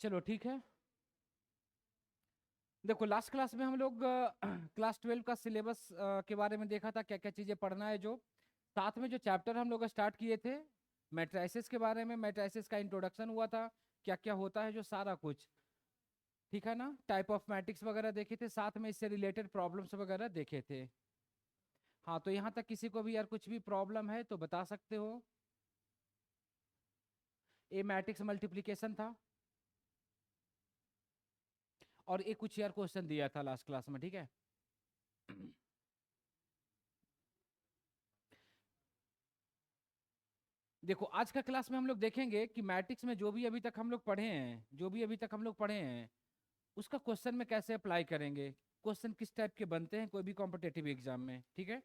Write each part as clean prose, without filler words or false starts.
चलो ठीक है। देखो लास्ट क्लास में हम लोग क्लास 12 का सिलेबस के बारे में देखा था, क्या क्या चीजें पढ़ना है। जो साथ में जो चैप्टर हम लोग स्टार्ट किए थे मैट्राइसिस के बारे में, मैट्राइसिस का इंट्रोडक्शन हुआ था, क्या क्या होता है, जो सारा कुछ ठीक है ना। टाइप ऑफ मैट्रिक्स वगैरह देखे थे, साथ में इससे रिलेटेड प्रॉब्लम्स वगैरह देखे थे। हाँ, तो यहाँ तक किसी को भी यार कुछ भी प्रॉब्लम है तो बता सकते हो। ये मैट्रिक्स मल्टीप्लिकेशन था, और एक कुछ यार क्वेश्चन दिया था लास्ट क्लास में, ठीक है। देखो आज का क्लास में हम लोग देखेंगे कि मैट्रिक्स में जो भी अभी तक हम लोग पढ़े हैं, जो भी अभी तक हम लोग पढ़े हैं, उसका क्वेश्चन में कैसे अप्लाई करेंगे, क्वेश्चन किस टाइप के बनते हैं कोई भी कॉम्पिटेटिव एग्जाम में, ठीक है।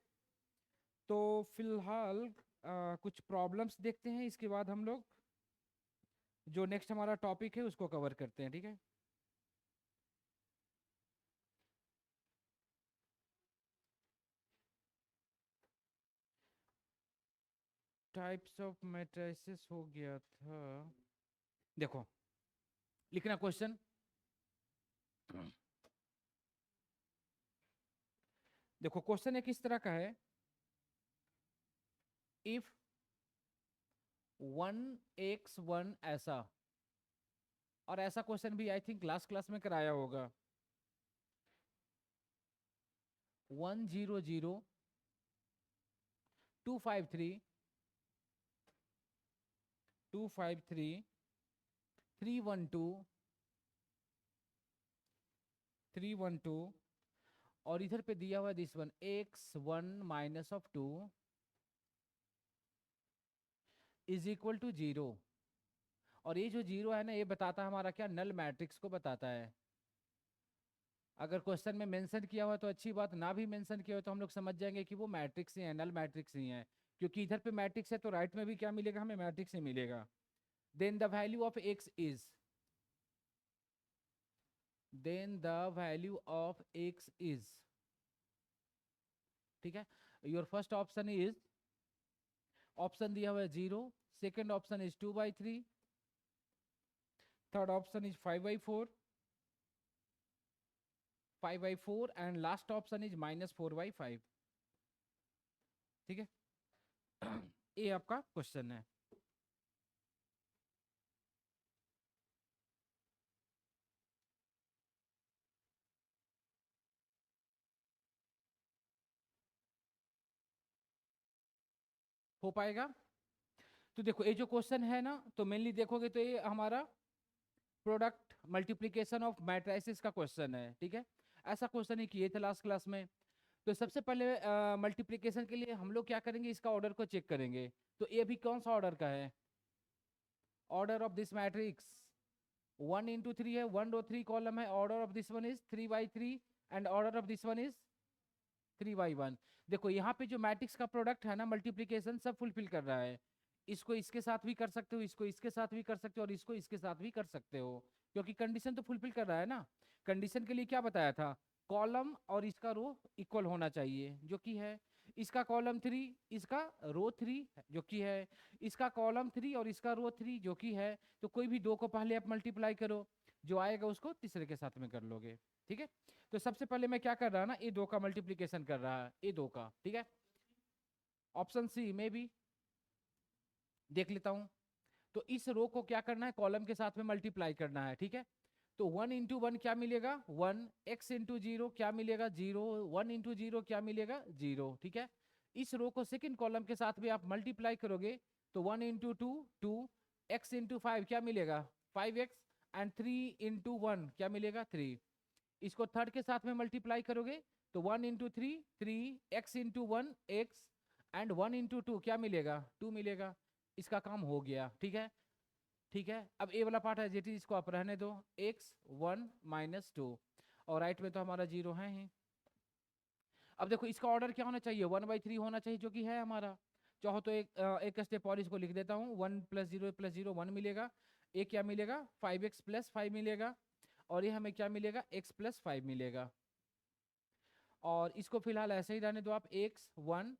तो फिलहाल कुछ प्रॉब्लम्स देखते हैं, इसके बाद हम लोग जो नेक्स्ट हमारा टॉपिक है उसको कवर करते हैं, ठीक है। टाइप्स ऑफ मैट्रिसेस हो गया था। देखो लिखना क्वेश्चन। देखो क्वेश्चन एक इस तरह का है, इफ 1x1 ऐसा, और ऐसा क्वेश्चन भी आई थिंक लास्ट क्लास में कराया होगा। 1 0 0 2 5 3 2 5 3 3 1 2 और इधर पे दिया हुआ है this one x1 - 2 is equal to 0। और ये जो 0 है ना, ये बताता है हमारा क्या, नल मैट्रिक्स को बताता है। अगर क्वेश्चन में मेंशन किया हुआ तो अच्छी बात, ना भी मेंशन किया हुआ तो हम लोग समझ जाएंगे कि वो मैट्रिक्स ही है, नल मैट्रिक्स ही है। क्योंकि इधर पे मैट्रिक्स है तो राइट में भी क्या मिलेगा, हमें मैट्रिक्स ही मिलेगा। Then the value of x is, then the value of x is, ठीक है। Your first option is, option दिया हुआ है 0, second option is 2/3, third option is 5/4, 5/4 and last option is -4/5, ठीक है। ये आपका क्वेश्चन है। हो पाएगा। तो देखो ये जो क्वेश्चन है ना, तो मेनली देखोगे तो ये हमारा प्रोडक्ट मल्टीप्लीकेशन ऑफ मैट्रिसेस का क्वेश्चन है, ठीक है। ऐसा क्वेश्चन ही किए थे लास्ट क्लास में। तो सबसे पहले मल्टीप्लीकेशन के लिए हम लोग क्या करेंगे, इसका ऑर्डर को चेक करेंगे। तो ये भी कौन सा ऑर्डर का है, ऑर्डर ऑफ दिस मैट्रिक्स 1 × 3 है, 1 रो 3 कॉलम है, order of this one is 3/3 and order of this one is 3/1। देखो यहाँ पे जो मैट्रिक्स का प्रोडक्ट है ना, मल्टीप्लीकेशन सब फुलफिल कर रहा है। इसको इसके साथ भी कर सकते हो, इसको इसके साथ भी कर सकते हो, और इसको इसके साथ भी कर सकते हो, क्योंकि कंडीशन तो फुलफिल कर रहा है ना। कंडीशन के लिए क्या बताया था, कॉलम और इसका रो इक्वल होना चाहिए, जो कि है। इसका कॉलम 3, इसका रो 3, जो कि है। इसका कॉलम 3 और इसका रो 3, जो कि है। तो कोई भी दो को पहले आप मल्टीप्लाई करो, जो आएगा उसको तीसरे के साथ में कर लोगे, ठीक है। तो सबसे पहले मैं क्या कर रहा ना, ए दो का मल्टीप्लीकेशन कर रहा है, ए दो का, ठीक है। ऑप्शन सी में भी देख लेता हूं। तो इस रो को क्या करना है, कॉलम के साथ में मल्टीप्लाई करना है, ठीक है। तो 1 × 1 क्या मिलेगा 1, x × 0 क्या मिलेगा 0, 1 × 0 क्या मिलेगा 0, ठीक है। इस रो को सेकंड कॉलम के साथ भी आप मल्टीप्लाई करोगे तो 1 × 2 2, x × 5 क्या मिलेगा 5x, एंड 3 × 1 क्या मिलेगा 3। इसको थर्ड के साथ में मल्टीप्लाई करोगे तो 1 × 3 3, x × 1 x, एंड 1 × 2 क्या मिलेगा 2 मिलेगा। इसका काम हो गया, ठीक है। ठीक है, अब ए वाला पार्ट है जेटी, इसको आप रहने दो, x1 - 2, और राइट में तो हमारा 0 है ही। अब देखो इसका ऑर्डर क्या होना चाहिए, 1/3 होना चाहिए, जो कि है हमारा। चाहो तो एक स्टेप और इसको लिख देता हूँ, 1 + 0 + 0 1 मिलेगा। ए क्या मिलेगा 5x + 5 मिलेगा, और ये हमें क्या मिलेगा x + 5 मिलेगा। और इसको फिलहाल ऐसे ही रहने दो आप, x1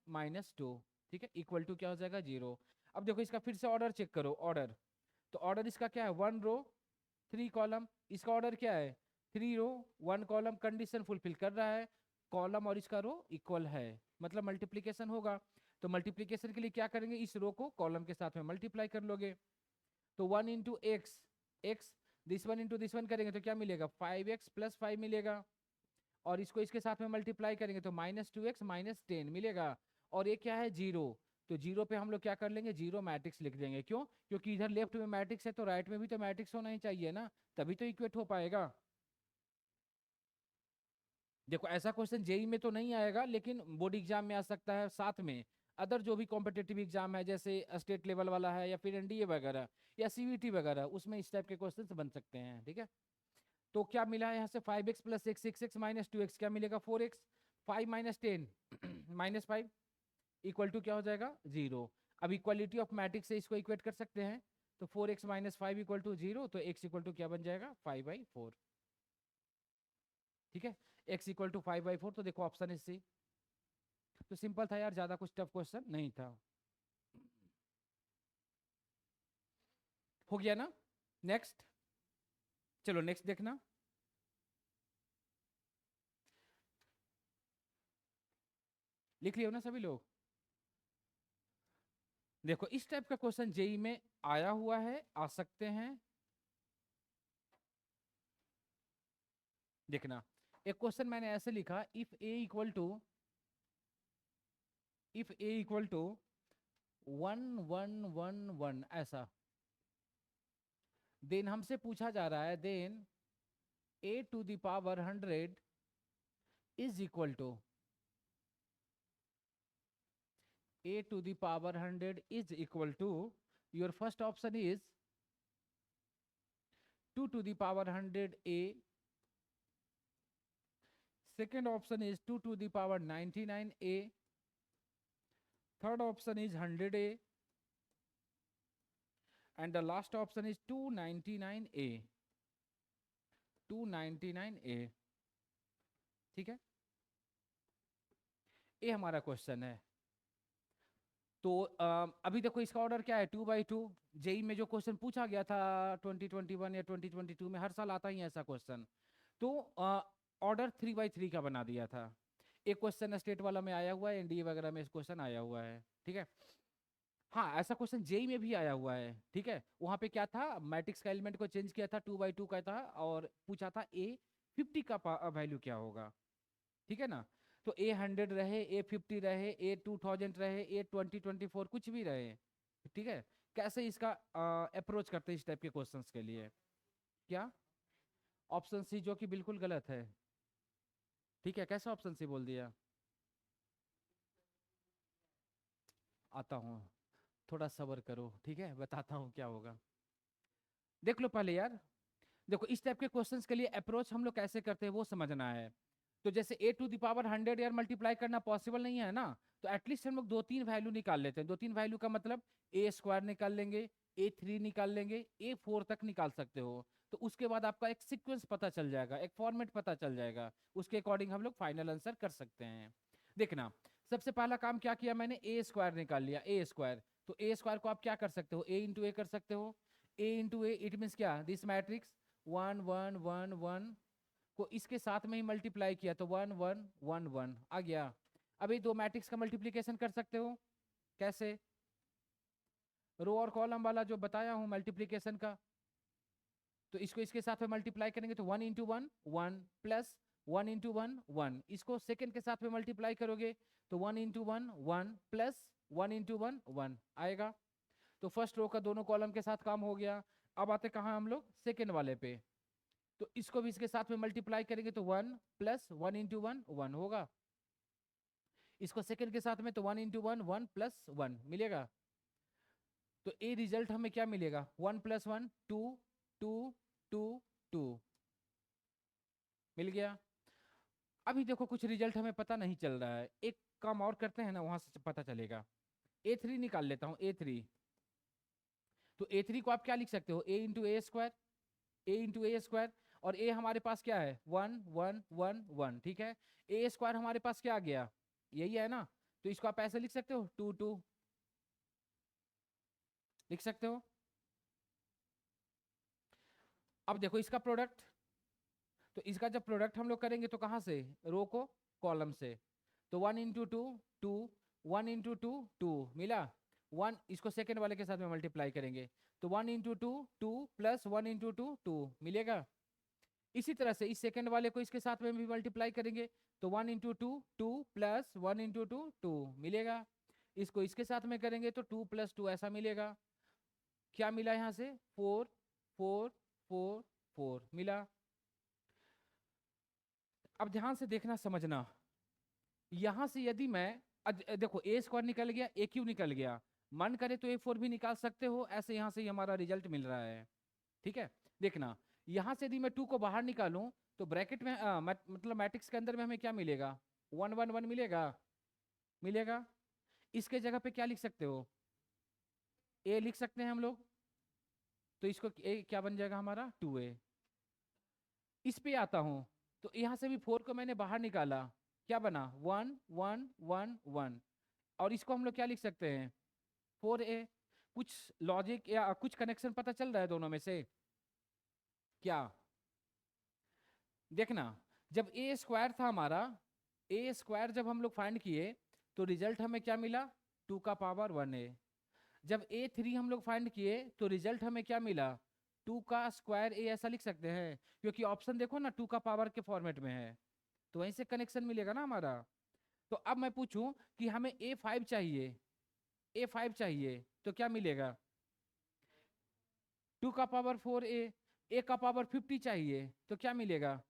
- 2, ठीक है, इक्वल टू क्या हो जाएगा 0। अब देखो इसका फिर से ऑर्डर चेक करो, ऑर्डर। तो ऑर्डर इसका क्या है, 1 रो 3 कॉलम, इसका ऑर्डर क्या है 3 रो 1 कॉलम, कंडीशन फुलफिल कर रहा है, कॉलम और इसका रो इक्वल है, मतलब मल्टीप्लीकेशन होगा। तो मल्टीप्लीकेशन के लिए क्या करेंगे, इस रो को कॉलम के साथ में मल्टीप्लाई कर लोगे। तो 1 into x, x this one into this one करेंगे तो क्या मिलेगा 5x प्लस 5 मिलेगा, और इसको इसके साथ में मल्टीप्लाई करेंगे तो -2x माइनस 10 मिलेगा। और ये क्या है 0, तो 0 पे हम लोग क्या कर लेंगे, 0 मैट्रिक्स लिख देंगे। क्यों, क्योंकि इधर लेफ्ट में मैट्रिक्स है तो राइट में भी तो मैट्रिक्स होना ही चाहिए ना, तभी तो इक्वेट हो पाएगा। देखो ऐसा क्वेश्चन जेई में तो नहीं आएगा, लेकिन बोर्ड एग्जाम में आ सकता है, साथ में अदर जो भी कॉम्पिटेटिव एग्जाम है जैसे स्टेट लेवल वाला है या फिर एनडीए वगैरह या सीवीटी वगैरह, उसमें इस टाइप के क्वेश्चन बन सकते हैं। ठीक है, तो क्या मिला है यहाँ से 5x plus x 6x minus 2x क्या मिलेगा 4x, 5 minus 10 minus 5 equal to क्या हो जाएगा 0। अब इक्वालिटी ऑफ मैट्रिक्स से इसको इक्वेट कर सकते हैं, तो 4x माइनस 5 इक्वल टू 0, तो x इक्वल टू क्या बन जाएगा 5/4। ठीक है, x इक्वल टू 5/4, तो देखो ऑप्शन इज सी। तो सिंपल था यार, ज्यादा कुछ टफ क्वेश्चन नहीं था। हो गया ना, नेक्स्ट, चलो नेक्स्ट देखना। लिख लियो ना सभी लोग। देखो इस टाइप का क्वेश्चन जेई में आया हुआ है, आ सकते हैं। देखना, एक क्वेश्चन मैंने ऐसे लिखा, इफ ए इक्वल टू 1 1 1 1 ऐसा, देन हमसे पूछा जा रहा है, then a to the power 100 is equal to, a to the power 100 is equal to, your first option is 2 to the power 100a, second option is 2 to the power 99a, third option is 100a, and the last option is 299a, 299a। ठीक है, ये हमारा question है। तो अभी देखो इसका order क्या है 2/2। जेई में जो क्वेश्चन पूछा गया था 2021 या 2022 में, हर साल आता ही है ऐसा क्वेश्चन, तो ऑर्डर 3/3 का बना दिया था। एक क्वेश्चन स्टेट वाला में आया हुआ है, एनडीए वगैरह में क्वेश्चन आया हुआ है। ठीक है, हाँ ऐसा क्वेश्चन जेई में भी आया हुआ है। ठीक है, वहां पे क्या था, मैट्रिक्स का एलिमेंट को चेंज किया था, 2/2 का था, और पूछा था ए 50 का वैल्यू क्या होगा। ठीक है ना, तो ए 100 रहे, ए 50 रहे, ए 2000 रहे, ए 2024 कुछ भी रहे। ठीक है, कैसे इसका अप्रोच करते हैं इस टाइप के क्वेश्चंस के लिए, क्या ऑप्शन सी, जो कि बिल्कुल गलत है। ठीक है, कैसे ऑप्शन सी बोल दिया, आता हूँ, थोड़ा सब्र करो। ठीक है, बताता हूँ क्या होगा, देख लो पहले यार। देखो इस टाइप के क्वेश्चंस के लिए अप्रोच हम लोग कैसे करते हैं वो समझना है। तो जैसे ए टू द पावर 100 यार मल्टीप्लाई करना पॉसिबल नहीं है ना, तो एटलीस्ट हम लोग 2-3 वैल्यू निकाल लेते हैं। 2-3 वैल्यू का मतलब a² निकाल लेंगे, a3 निकाल लेंगे, a4 तक निकाल सकते हो। तो उसके बाद आपका एक सीक्वेंस पता चल जाएगा, एक फॉर्मेट पता चल जाएगा, उसके अकॉर्डिंग हम लोग फाइनल आंसर कर सकते हैं। देखना, सबसे पहला काम क्या किया मैंने, a² निकाल लिया, a²। तो a² को आप क्या कर सकते हो, a इंटू ए कर सकते हो। a into A it means क्या, दिस मैट्रिक्स 1 1 1 1 को इसके साथ में ही मल्टीप्लाई किया तो 1 1 1 1 आ गया। अभी दो मैट्रिक्स का मल्टीप्लीकेशन कर सकते हो, कैसे, रो और कॉलम वाला जो बताया हूं मल्टीप्लीकेशन का। तो इसको इसके साथ में मल्टीप्लाई करेंगे तो 1 इंटू 1 1 प्लस 1 इंटू 1 1, इसको सेकेंड के साथ में मल्टीप्लाई करोगे तो 1 इंटू 1 1 प्लस 1 इंटू 1 1 आएगा। तो फर्स्ट रो का दोनों कॉलम के साथ काम हो गया। अब आते कहाँ हम लोग, सेकेंड वाले पे। तो इसको भी इसके साथ में मल्टीप्लाई करेंगे तो 1 प्लस 1 इंटू 1 1 होगा। इसको सेकेंड के साथ में तो 1 इंटू 1 1 प्लस 1 मिलेगा। तो ए रिजल्ट हमें क्या मिलेगा, 1 प्लस 1 2 2 2 2 मिल गया। अभी देखो कुछ रिजल्ट हमें पता नहीं चल रहा है, एक काम और करते हैं ना, वहां से पता चलेगा। a3 निकाल लेता हूँ, a3। तो a3 को आप क्या लिख सकते हो, a into a², a into a²। और a हमारे पास क्या है 1 1 1 1। ठीक है, a² हमारे पास क्या आ गया, यही है ना, तो इसको आप ऐसे लिख सकते हो 2 2 लिख सकते हो। अब देखो इसका प्रोडक्ट, तो इसका जब प्रोडक्ट हम लोग करेंगे तो कहाँ से, रो को कॉलम से, तो 1 into 2 2, 1 into 2 2 मिला, 1 इसको सेकेंड वाले के साथ में मल्टीप्लाई करेंगे, तो 1 into 2 2 प्लस 1 into 2 2 मिलेगा। इसी तरह से इस सेकेंड वाले को इसके साथ में भी मल्टीप्लाई करेंगे, तो 1 into 2 2 प्लस 1 into 2 2 मिलेगा। इसको इसके साथ में करेंगे तो 2 + 2 ऐसा मिलेगा। क्या मिला यहाँ से, 4 4 4 4 मिला। अब ध्यान से देखना समझना, यहां से यदि मैं देखो A² निकल गया, AQ निकल गया, मन करे तो A4 भी निकाल सकते हो, ऐसे यहां से हमारा रिजल्ट मिल रहा है। ठीक है, देखना यहां से यदि मैं 2 को बाहर निकालूं तो ब्रैकेट में मतलब मैट्रिक्स के अंदर में हमें क्या मिलेगा, 1 1 1 मिलेगा, मिलेगा। इसके जगह पे क्या लिख सकते हो, A लिख सकते हैं हम लोग, तो इसको A क्या बन जाएगा हमारा 2A। इस पे आता हूं, तो यहाँ से भी 4 को मैंने बाहर निकाला, क्या बना 1 1 1 1, और इसको हम लोग क्या लिख सकते हैं 4A। कुछ लॉजिक या कुछ कनेक्शन पता चल रहा है दोनों में से क्या, देखना जब A² था हमारा, A² जब हम लोग फाइंड किए तो रिजल्ट हमें क्या मिला 2 का पावर 1A। जब A3 हम लोग फाइंड किए तो रिजल्ट हमें क्या मिला 2 का स्क्वायर A, ऐसा लिख सकते हैं, क्योंकि ऑप्शन देखो ना 2 का पावर के फॉर्मेट में है, तो वहीं से कनेक्शन मिलेगा ना हमारा। तो अब मैं पूछूं कि हमें A5 चाहिए, A5 चाहिए तो क्या मिलेगा 2 का पावर 4A, A का पावर 50 चाहिए तो क्या मिलेगा,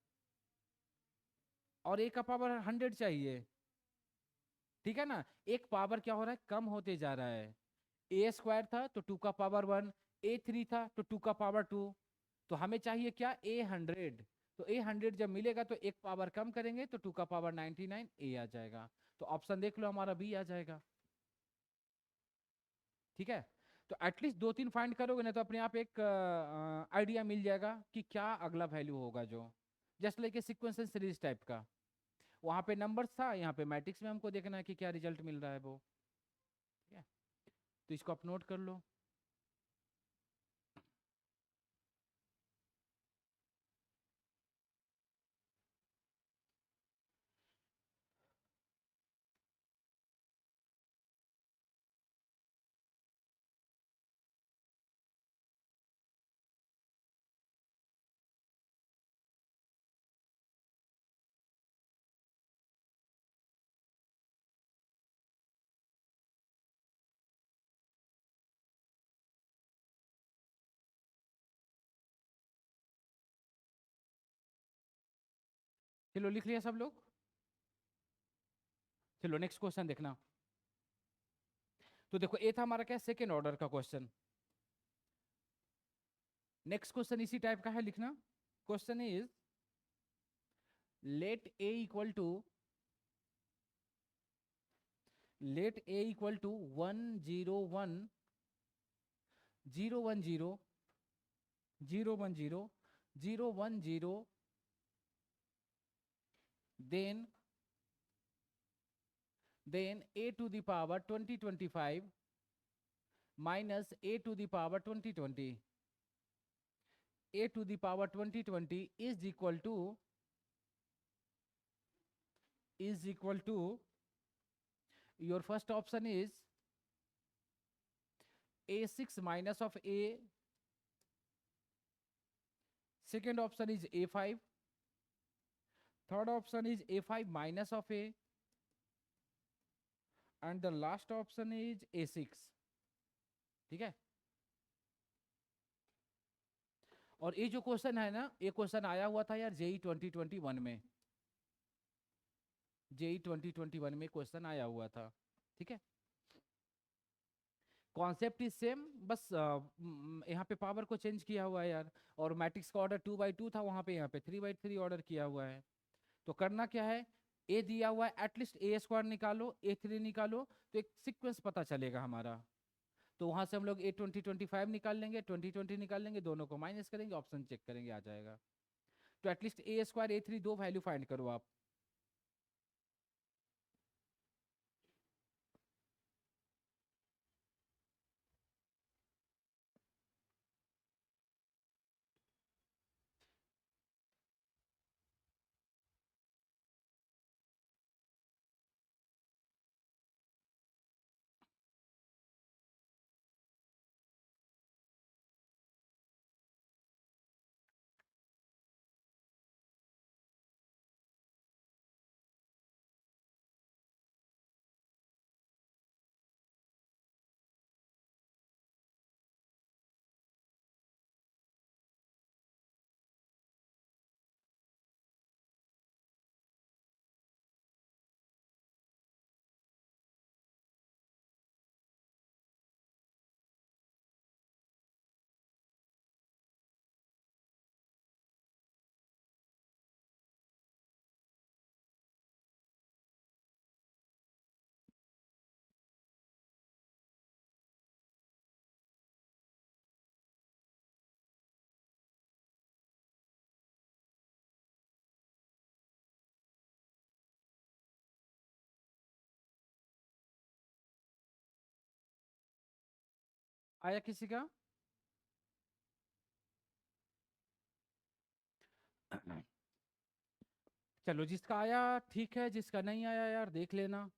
और A का पावर 100 चाहिए। ठीक है ना, एक पावर क्या हो रहा है, कम होते जा रहा है। A² था तो 2 का पावर 1, A3 था तो 2 का पावर 2, तो हमें चाहिए क्या A100। तो A100 जब मिलेगा तो एक पावर कम करेंगे तो 2 का पावर 99 A आ जाएगा। तो ऑप्शन देख लो हमारा B आ जाएगा। ठीक है, तो एटलीस्ट 2 3 फाइंड करोगे ना तो अपने आप एक आइडिया मिल जाएगा कि क्या अगला वैल्यू होगा, जो just like a sequence series type का। वहां पे नंबर्स था, यहाँ पे मैट्रिक्स में हमको देखना है कि क्या रिजल्ट मिल रहा है वो। ठीक है, तो इसको आप नोट कर लो। चलो लिख लिया सब लोग, चलो नेक्स्ट क्वेश्चन देखना। तो देखो ए था हमारा क्या, सेकेंड ऑर्डर का क्वेश्चन। नेक्स्ट क्वेश्चन इसी टाइप का है, लिखना। Question is let A equal to, let A equal to 1 0 1 0 1 0 0 1 0 0 1 0, then a to the power 2025 minus a to the power 2020, a to the power 2020 is equal to your first option is a6 minus of a, second option is a5, third option is a5 minus of a, and the last option is a6। ठीक है, और ये जो question है ना, ये question आया हुआ था यार जेई 2021 में, जेई 2021 में क्वेश्चन आया हुआ था। ठीक है, कॉन्सेप्ट इज सेम, बस यहाँ पे पावर को चेंज किया हुआ है यार, और मैट्रिक्स का ऑर्डर 2 by 2 था, वहां पे यहाँ पे 3 by 3 ऑर्डर किया हुआ है। तो करना क्या है, ए दिया हुआ है, एटलीस्ट A² निकालो, A3 निकालो, तो एक सीक्वेंस पता चलेगा हमारा। तो वहां से हम लोग A20 25 निकाल लेंगे, 20 20 निकाल लेंगे, दोनों को माइनस करेंगे, ऑप्शन चेक करेंगे, आ जाएगा। तो एटलीस्ट A² A3 दो वैल्यू फाइंड करो आप। आया किसी का? चलो जिसका आया ठीक है, जिसका नहीं आया यार देख लेना।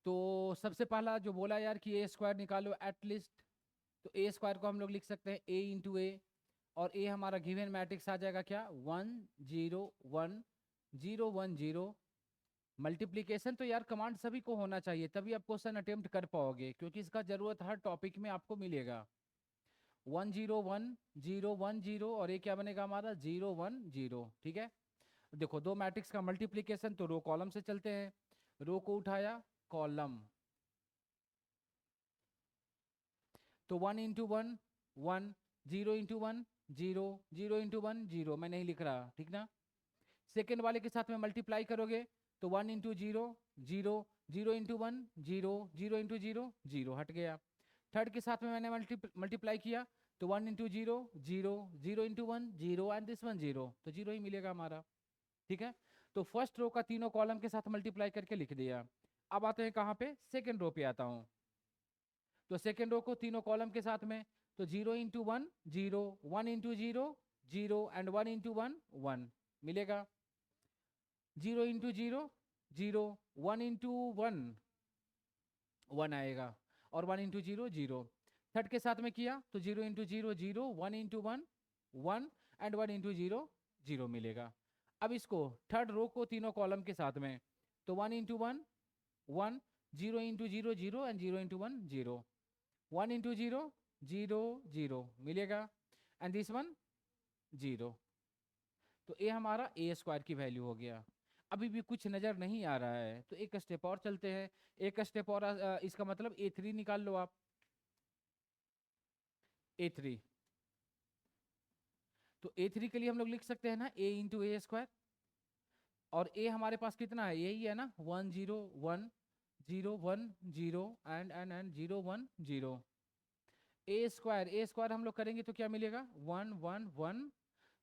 तो सबसे पहला जो बोला यार कि ए स्क्वायर निकालो एटलीस्ट, तो ए स्क्वायर को हम लोग लिख सकते हैं ए इंटू ए, और ए हमारा गिवन मैट्रिक्स आ जाएगा क्या, 1 0 1 0 1 0। मल्टीप्लीकेशन तो यार कमांड सभी को होना चाहिए, तभी आप क्वेश्चन अटेम्प्ट कर पाओगे, क्योंकि इसका जरूरत हर टॉपिक में आपको मिलेगा। 1 0 1 0 1 0, और ये क्या बनेगा हमारा 0 1 0। ठीक है, देखो दो मैट्रिक्स का मल्टीप्लीकेशन तो रो कॉलम से चलते हैं, रो को उठाया कॉलम, तो 1 इंटू 1 1, 0 इंटू 1 0, 0 इंटू 1 0, मैं नहीं लिख रहा, ठीक ना। सेकेंड वाले के साथ में मल्टीप्लाई करोगे तो 1 इंटू 0 0, 0 इंटू 1 0, 0 इंटू 0 0, हट गया। थर्ड के साथ में मैंने मल्टीप्लाई किया तो 1 इंटू 0 0, 0 इंटू 1 0 एंड दिस 1 0, तो 0 ही मिलेगा हमारा। ठीक है, तो फर्स्ट रो का तीनों कॉलम के साथ मल्टीप्लाई करके लिख दिया। अब आते हैं कहाँ पे, सेकेंड रो पे आता हूँ। तो सेकेंड रो को तीनों कॉलम के साथ में, तो 0 इंटू 1 0, 1 इंटू 0 0 एंड 1 इंटू 1 1 मिलेगा। 0 इंटू 0 0, 1 इंटू 1 1 आएगा, और 1 इंटू 0 0। थर्ड के साथ में किया तो 0 इंटू 0 0, 1 इंटू 1 1 एंड 1 इंटू 0 0 मिलेगा। अब इसको थर्ड रो को तीनों कॉलम के साथ में, तो 1 into 1 1, 0 into 0 0 and 0 into 1 0, 1 into 0 0 0 मिलेगा, एंड दिस 1 0। तो ये हमारा ए स्क्वायर की वैल्यू हो गया। अभी भी कुछ नजर नहीं आ रहा है, तो एक स्टेप और चलते हैं। एक स्टेप और इसका मतलब A3 निकाल लो आप, A3। तो A3 के लिए हम लोग लिख सकते हैं ना A इंटू ए स्क्वायर, और A हमारे पास कितना है, यही है ना, 1 0 1 0 1 0 एंड 0 1 0। ए स्क्वायर हम लोग करेंगे तो क्या मिलेगा, 1 1 1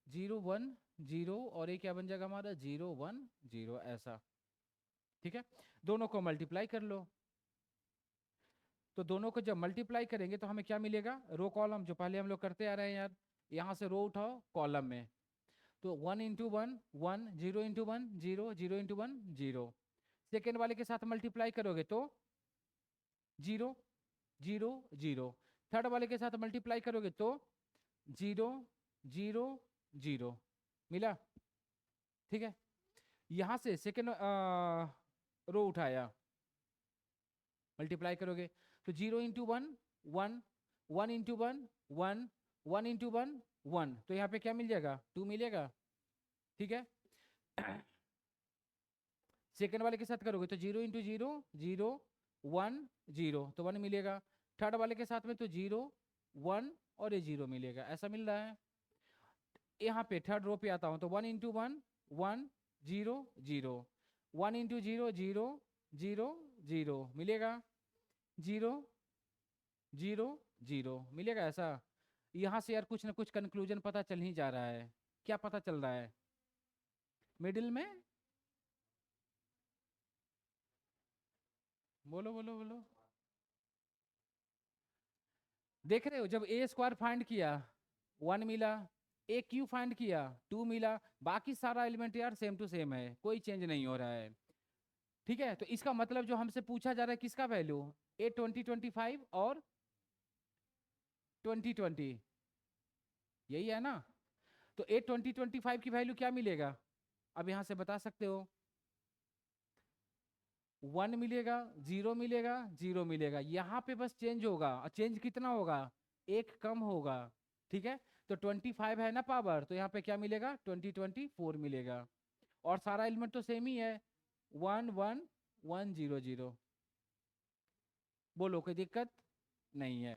0 1 0, और ये क्या बन जाएगा हमारा 0 1 0 ऐसा। ठीक है, दोनों को मल्टीप्लाई कर लो, तो दोनों को जब मल्टीप्लाई करेंगे तो हमें क्या मिलेगा, रो कॉलम जो पहले हम लोग करते आ रहे हैं यार, यहाँ से रो उठाओ कॉलम में, तो 1 इंटू 1 1, 0 इंटू 1 0, 0 इंटू 1 0। सेकेंड वाले के साथ मल्टीप्लाई करोगे तो 0 0 0। थर्ड वाले के साथ मल्टीप्लाई करोगे तो 0 0 0 मिला। ठीक है, यहाँ से सेकेंड रो उठाया, मल्टीप्लाई करोगे तो 0 इंटू 1 1, 1 इंटू 1 1, 1 इंटू 1 1, तो यहाँ पे क्या मिल जाएगा, 2 मिलेगा। ठीक है, सेकेंड वाले के साथ करोगे तो 0 इंटू 0 0 1 0, तो 1 मिलेगा। थर्ड वाले के साथ में तो 0 1 और ये 0 मिलेगा, ऐसा मिल रहा है। यहाँ पे थर्ड रो पे आता हूँ, तो 1 इंटू 1 1 0 0, 1 इंटू 0 0 0 0 मिलेगा, 0 0 0 मिलेगा ऐसा। यहाँ से यार कुछ ना कुछ कंक्लूजन पता चल ही जा रहा है, क्या पता चल रहा है मिडिल में, बोलो बोलो बोलो। देख रहे हो, जब ए स्क्वायर फाइंड किया 1 मिला, ए क्यू फाइंड किया 2 मिला, बाकी सारा एलिमेंट यार सेम टू सेम है, कोई चेंज नहीं हो रहा है। ठीक है, तो इसका मतलब जो हमसे पूछा जा रहा है किसका वैल्यू, ए 2025 और 2020, यही है ना। तो ए 2025 की वैल्यू क्या मिलेगा, अब यहां से बता सकते हो, 1 मिलेगा, 0 मिलेगा, 0 मिलेगा, यहाँ पे बस चेंज होगा, और चेंज कितना होगा, एक कम होगा। ठीक है, तो 25 है ना पावर, तो यहाँ पे क्या मिलेगा 2024 मिलेगा, और सारा एलिमेंट तो सेम ही है, 1 1 1 0 0। बोलो कोई दिक्कत नहीं है।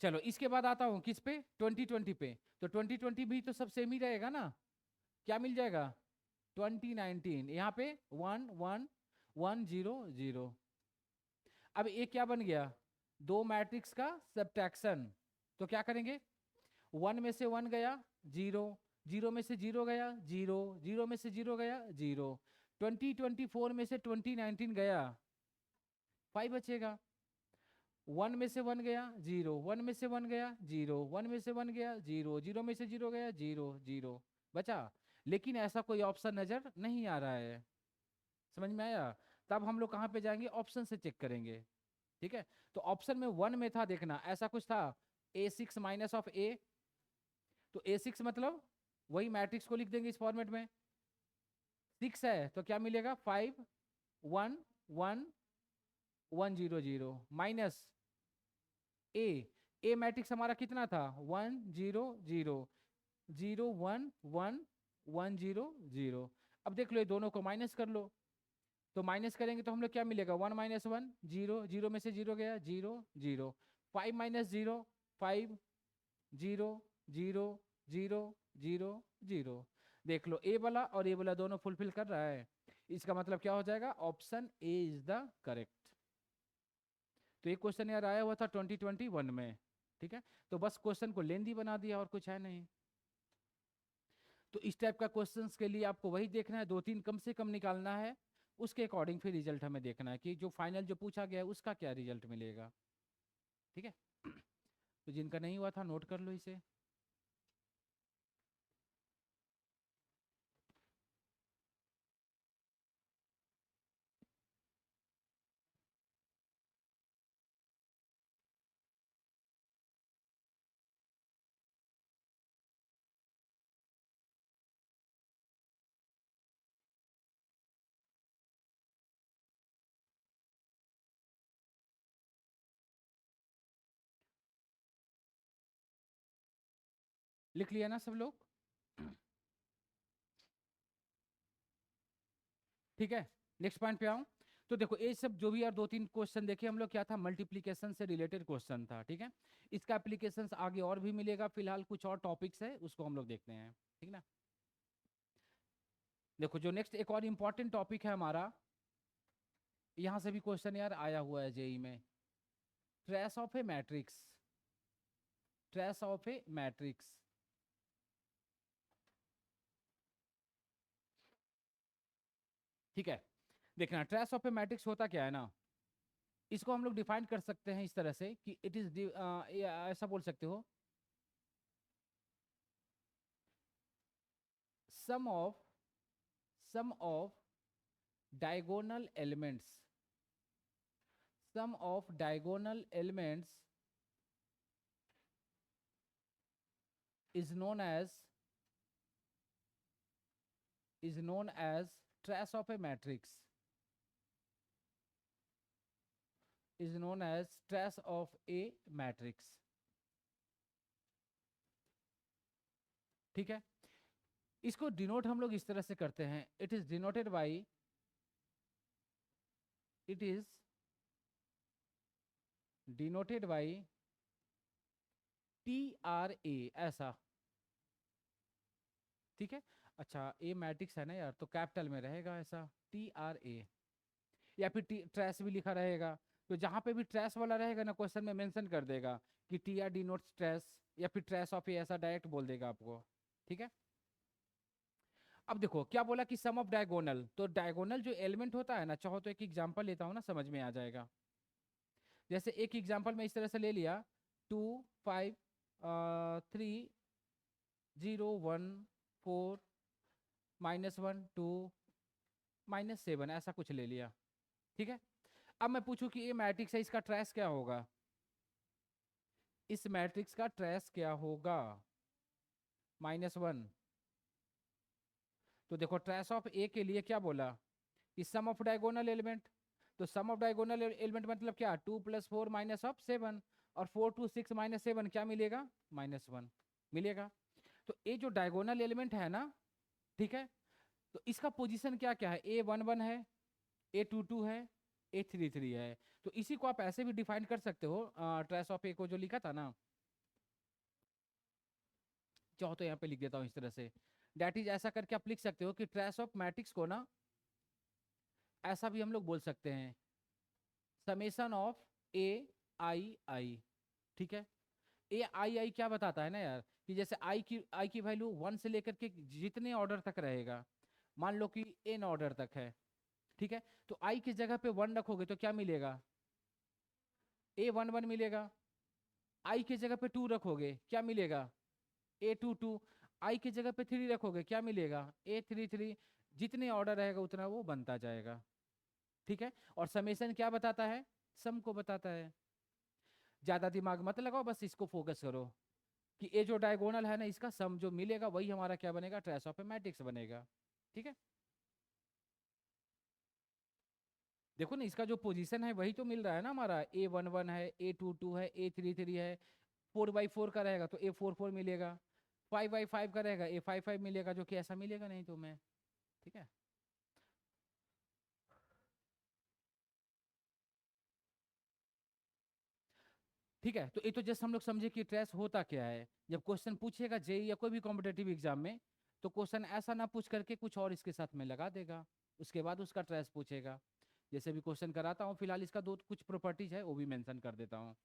चलो इसके बाद आता हूँ किस पे, 2020 पे, तो 2020 भी तो सब सेम ही रहेगा ना, क्या मिल जाएगा 2019, यहाँ पे 1 1 1 0 0। अब ये क्या बन गया, दो मैट्रिक्स का सब्ट्रैक्शन, तो क्या करेंगे, 1 में से 1 गया 0, 0 में से 0 गया 0, 0 में से 0 गया 0, 2024 में से 2019 गया 5 बचेगा। 1 में से 1 गया 0, 1 में से 1 गया 0, 1 में से 1 गया 0, 0 में से 0 गया 0, 0 बचा। लेकिन ऐसा कोई ऑप्शन नजर नहीं आ रहा है। समझ में आया? तब हम लोग कहाँ पे जाएंगे, ऑप्शन से चेक करेंगे। ठीक है, तो ऑप्शन में 1 में था, देखना ऐसा कुछ था, a6 माइनस ऑफ a, तो a6 मतलब वही मैट्रिक्स को लिख देंगे इस फॉर्मेट में। 6 है तो क्या मिलेगा, 5 1 1 1 0 0 माइनस ए मैट्रिक्स हमारा कितना था, 1 0 0 0 1 1 1 0 0। अब देख लो ये दोनों को माइनस कर लो, तो माइनस करेंगे तो हम लोग क्या मिलेगा, 1 माइनस 1 0, 0 में से 0 गया 0 0, 5 माइनस 0 5 0 0 0 0 0। देख लो ए वाला और ए वाला दोनों फुलफिल कर रहा है, इसका मतलब क्या हो जाएगा, option A is the correct. तो ये क्वेश्चन यार आया हुआ था 2021 में। ठीक है, तो बस क्वेश्चन को लेंदी बना दिया और कुछ है नहीं। तो इस टाइप का क्वेश्चंस के लिए आपको वही देखना है, 2-3 कम से कम निकालना है, उसके अकॉर्डिंग फिर रिजल्ट हमें देखना है कि जो फाइनल जो पूछा गया है उसका क्या रिजल्ट मिलेगा। ठीक है, तो जिनका नहीं हुआ था नोट कर लो इसे। लिख लिया ना सब लोग? ठीक है, नेक्स्ट पॉइंट पे आऊं। तो देखो ये सब जो भी यार 2-3 क्वेश्चन देखे हम लोग, क्या था, मल्टीप्लीकेशन से रिलेटेड क्वेश्चन था। ठीक है, इसका एप्लीकेशन आगे और भी मिलेगा, फिलहाल कुछ और टॉपिक्स है उसको हम लोग देखते हैं। ठीक ना, देखो जो नेक्स्ट एक और इम्पॉर्टेंट टॉपिक है हमारा, यहाँ से भी क्वेश्चन यार आया हुआ है जेई में, trace of A matrix. Trace of A matrix, ठीक है। देखना ट्रेस ऑफ ए मैट्रिक्स होता क्या है ना, इसको हम लोग डिफाइन कर सकते हैं इस तरह से कि इट इज, ऐसा बोल सकते हो, sum of sum of diagonal elements, sum of diagonal elements is known as trace of a matrix, is known as trace of a matrix। ठीक है, इसको डिनोट हम लोग इस तरह से करते हैं, it is denoted by, it is denoted by TRA, ऐसा। ठीक है, अच्छा ए मैट्रिक्स है ना यार, तो कैपिटल में रहेगा ऐसा, TRA, या फिर ट्रेस भी लिखा रहेगा। तो जहां पे भी ट्रेस वाला रहेगा ना, क्वेश्चन में मेंशन कर देगा कि TR डिनोट्स ट्रेस, या फिर ट्रेस ऑफ ए, ऐसा डायरेक्ट बोल देगा आपको। ठीक है, अब देखो क्या बोला कि सम ऑफ डायगोनल, तो डायगोनल जो एलिमेंट होता है ना, चाहो तो एक एग्जांपल लेता हूँ ना, समझ में आ जाएगा। जैसे एक एग्जांपल में इस तरह से ले लिया, 2 5 3 0 1 4 -1 2 -7, ऐसा कुछ ले लिया। ठीक है, अब मैं पूछूं कि ये मैट्रिक्स है, इसका ट्रेस क्या होगा, इस मैट्रिक्स का ट्रेस क्या होगा, -1। तो देखो ट्रेस ऑफ ए के लिए क्या बोला कि सम ऑफ डायगोनल एलिमेंट, तो सम ऑफ डायगोनल एलिमेंट मतलब क्या, 2 + 4 -7, और 4 2 6 -7 क्या मिलेगा, -1 मिलेगा। तो ये जो डायगोनल एलिमेंट है ना, ठीक है, तो इसका पोजीशन क्या क्या है, A11 है, A22 है, A33 है। तो इसी को आप ऐसे भी डिफाइन कर सकते हो, ट्रेस ऑफ ए को जो लिखा था ना, चाहो तो यहाँ पे लिख देता हूँ इस तरह से, डेट इज, ऐसा करके आप लिख सकते हो कि ट्रेस ऑफ मैट्रिक्स को ना ऐसा भी हम लोग बोल सकते हैं, समेशन ऑफ A i। ठीक है, A i क्या बताता है ना यार, कि जैसे आई की वैल्यू 1 से लेकर के जितने ऑर्डर तक रहेगा, मान लो कि n ऑर्डर तक है। ठीक है, तो i की जगह पे 1 रखोगे तो क्या मिलेगा, A11 मिलेगा, I की जगह पे 2 रखोगे क्या मिलेगा, A22, I की जगह पे 3 रखोगे क्या मिलेगा, A33, जितने ऑर्डर रहेगा उतना वो बनता जाएगा। ठीक है, और समेशन क्या बताता है, सम को बताता है। ज्यादा दिमाग मत लगाओ, बस इसको फोकस करो कि ये जो डायगोनल है ना, इसका सम जो मिलेगा वही हमारा क्या बनेगा, ट्रेस ऑफ ए मैट्रिक्स बनेगा। ठीक है, देखो ना इसका जो पोजीशन है वही तो मिल रहा है ना हमारा, A11 है, A22 है, A33 है, 4x4 का रहेगा तो A44 मिलेगा, 5x5 का रहेगा A55 मिलेगा, जो कि ऐसा मिलेगा नहीं तुम्हें। ठीक है, ठीक है, तो ये तो जस्ट हम लोग समझे कि ट्रेस होता क्या है। जब क्वेश्चन पूछेगा जेई या कोई भी कॉम्पिटेटिव एग्जाम में, तो क्वेश्चन ऐसा ना पूछ करके कुछ और इसके साथ में लगा देगा, उसके बाद उसका ट्रेस पूछेगा। जैसे भी क्वेश्चन कराता हूँ फिलहाल, इसका दो कुछ प्रॉपर्टीज है वो भी मेंशन कर देता हूँ।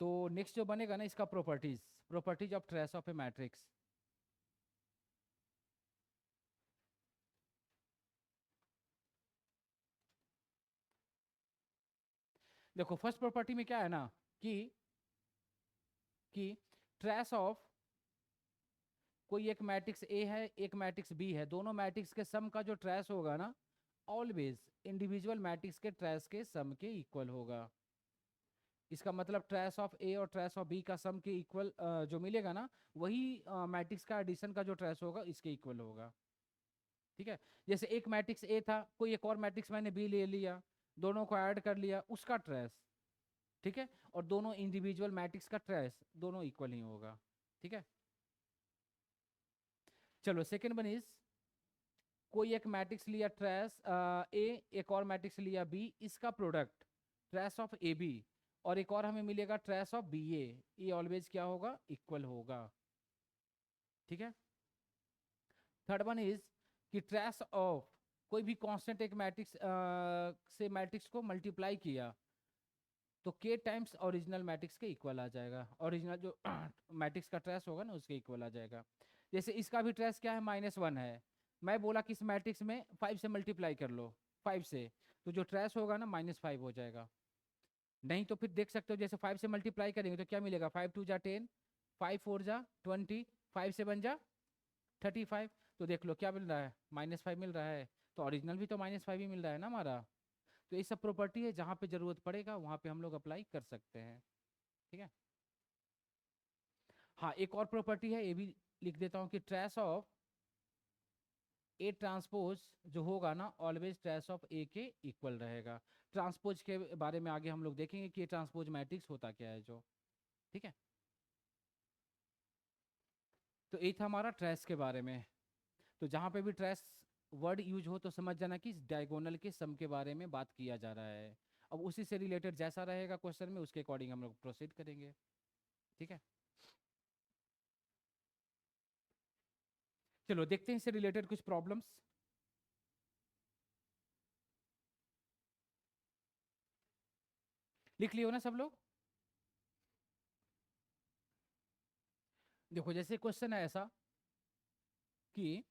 तो नेक्स्ट जो बनेगा ना इसका properties, properties of trace of A matrix. देखो फर्स्ट प्रॉपर्टी में क्या है ना, कि ट्रेस ऑफ कोई एक मैट्रिक्स ए है, एक मैट्रिक्स बी है, दोनों मैट्रिक्स के सम का जो ट्रेस होगा ना, ऑलवेज इंडिविजुअल मैट्रिक्स के ट्रेस के सम के इक्वल होगा। इसका मतलब ट्रेस ऑफ ए और ट्रेस ऑफ बी का सम के इक्वल जो मिलेगा ना, वही मैट्रिक्स का एडिशन का जो ट्रेस होगा इसके इक्वल होगा। ठीक है, जैसे एक मैट्रिक्स ए था, कोई एक और मैट्रिक्स मैंने बी ले लिया, दोनों को ऐड कर लिया, उसका ट्रेस। ठीक है, और दोनों इंडिविजुअल मैट्रिक्स का ट्रेस दोनों इक्वल ही होगा। ठीक है, चलो सेकेंड वन इज, कोई एक मैट्रिक्स लिया ट्रेस ए, एक और मैट्रिक्स लिया बी, इसका product trace of A B, और एक और हमें मिलेगा ट्रेस ऑफ बी ए, ये ऑलवेज क्या होगा, इक्वल होगा। ठीक है, थर्ड वन इज कि ट्रेस ऑफ कोई भी कांस्टेंट एक मैट्रिक्स से मैट्रिक्स को मल्टीप्लाई किया, तो के टाइम्स ओरिजिनल मैट्रिक्स के इक्वल आ जाएगा, ओरिजिनल जो मैट्रिक्स का ट्रेस होगा ना उसके इक्वल आ जाएगा। जैसे इसका भी ट्रेस क्या है, -1 है, मैं बोला कि इस मैट्रिक्स में 5 से मल्टीप्लाई कर लो, 5 से, तो जो ट्रेस होगा ना -5 हो जाएगा। नहीं तो फिर देख सकते हो, जैसे 5 से मल्टीप्लाई करेंगे तो क्या मिलेगा, 5 2 जा 10, 5 4 जा 20, 5 से बन जा 35, तो देख लो क्या मिल रहा है, -5 मिल रहा है, तो ओरिजिनल भी तो -5 ही मिल रहा है ना हमारा। तो ये सब प्रॉपर्टी है, जहाँ पे जरूरत पड़ेगा वहाँ पे हम लोग अप्लाई कर सकते हैं। ठीक है, हाँ एक और प्रॉपर्टी है, ये भी लिख देता हूँ कि ट्रेस ऑफ ए ट्रांसपोज जो होगा ना, ऑलवेज ट्रेस ऑफ ए के इक्वल रहेगा। ट्रांसपोज के बारे में आगे हम लोग देखेंगे कि ट्रांसपोज मैट्रिक्स होता क्या है जो। ठीक है, तो ये था हमारा ट्रेस के बारे में। तो जहाँ पे भी ट्रेस वर्ड यूज हो तो समझ जाना कि डायगोनल के सम के बारे में बात किया जा रहा है। अब उसी से रिलेटेड जैसा रहेगा क्वेश्चन में, उसके अकॉर्डिंग हम लोग प्रोसीड करेंगे। ठीक है, चलो देखते हैं इससे रिलेटेड कुछ प्रॉब्लम्स। लिख लियो ना सब लोग। देखो जैसे क्वेश्चन है ऐसा कि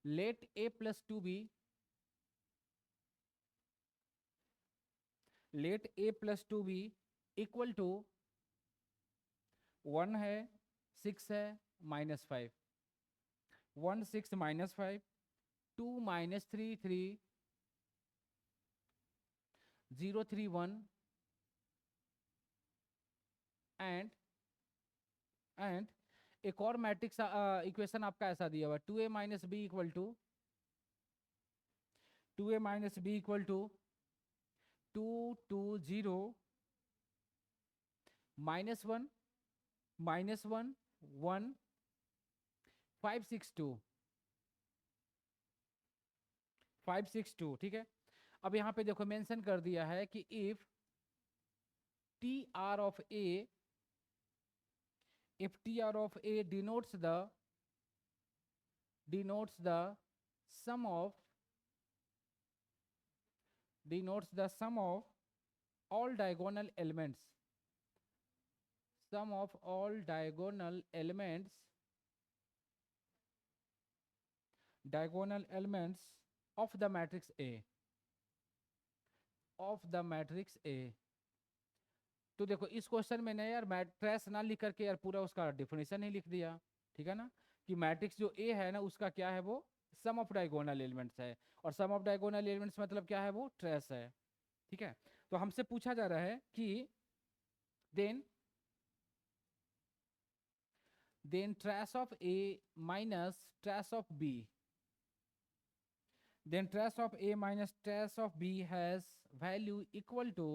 let a plus two B, let a plus two B equal to 1 है, 6 है, -5, 1 6 -5, 2 -3 3, 0 3 1, एंड एक और मैट्रिक्स इक्वेशन आपका ऐसा दिया हुआ, 2a minus B equal to 2 2 0 -1 -1 1 5 6 2 5 6 2। ठीक है, अब यहाँ पे देखो मेंशन कर दिया है कि if T R of A, if tr of a denotes the sum of all diagonal elements, sum of all diagonal elements of the matrix A, of the matrix A. तो देखो इस क्वेश्चन में ना यार ट्रेस ना लिख करके यार पूरा उसका डिफिनेशन ही लिख दिया, ठीक है ना, कि मैट्रिक्स जो ए है ना उसका क्या है, वो सम ऑफ डायगोनल एलिमेंट्स है, और सम ऑफ डायगोनल एलिमेंट्स मतलब क्या है, वो ट्रेस है, ठीक है। तो हमसे पूछा जा रहा है कि then trace of A minus trace of B, then trace of A minus trace of B has value equal to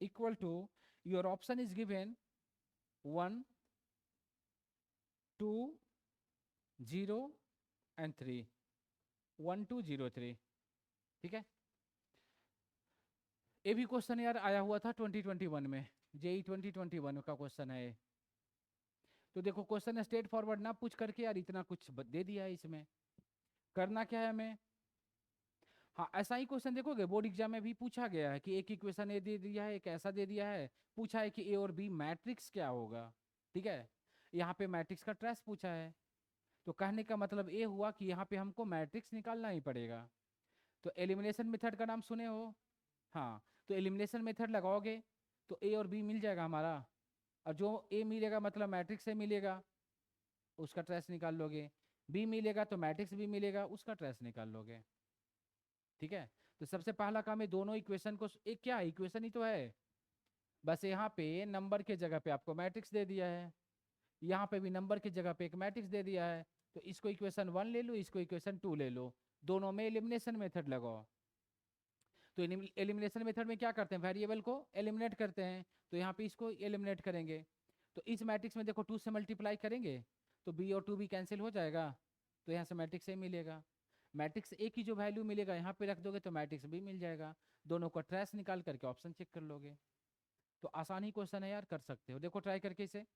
equal to your option is given 1 2 0 and 3, 1 2 0 3, ठीक है। ये भी क्वेश्चन यार आया हुआ था 2021 में, जेई 2021 का क्वेश्चन है ये। तो देखो क्वेश्चन स्ट्रेट फॉरवर्ड ना पूछ करके यार इतना कुछ दे दिया है, इसमें करना क्या है हमें। हाँ ऐसा ही क्वेश्चन देखोगे बोर्ड एग्जाम में भी पूछा गया है कि एक इक्वेशन ए दे दिया है, एक ऐसा दे दिया है, पूछा है कि ए और बी मैट्रिक्स क्या होगा, ठीक है। यहाँ पे मैट्रिक्स का ट्रेस पूछा है, तो कहने का मतलब ये हुआ कि यहाँ पे हमको मैट्रिक्स निकालना ही पड़ेगा। तो एलिमिनेशन मेथड का नाम सुने हो, हाँ, तो एलिमिनेशन मेथड लगाओगे तो ए और बी मिल जाएगा हमारा, और जो ए मिलेगा मतलब मैट्रिक्स से मिलेगा, उसका ट्रेस निकाल लोगे, बी मिलेगा तो मैट्रिक्स भी मिलेगा, उसका ट्रेस निकाल लोगे, ठीक है। तो सबसे पहला काम है दोनों इक्वेशन को, एक क्या इक्वेशन ही तो है, बस यहाँ पे नंबर के जगह पे आपको मैट्रिक्स दे दिया है, यहाँ पे भी नंबर की जगह पे एक मैट्रिक्स दे दिया है, तो इसको इक्वेशन 1 ले लो, इसको इक्वेशन 2 ले लो, दोनों में एलिमिनेशन मेथड लगाओ। तो एलिमिनेशन मेथड में क्या करते हैं, वेरिएबल को एलिमिनेट करते हैं, तो यहाँ पे इसको एलिमिनेट करेंगे, तो इस मैट्रिक्स में देखो 2 से मल्टीप्लाई करेंगे तो बी और 2 भी कैंसिल हो जाएगा, तो यहाँ से मैट्रिक्स ए मिलेगा, मैट्रिक्स ए की जो वैल्यू मिलेगा यहाँ पे रख दोगे तो मैट्रिक्स बी मिल जाएगा, दोनों का ट्रेस निकाल करके ऑप्शन चेक कर लोगे। तो आसान ही क्वेश्चन है यार, कर सकते हो, देखो ट्राई करके इसे।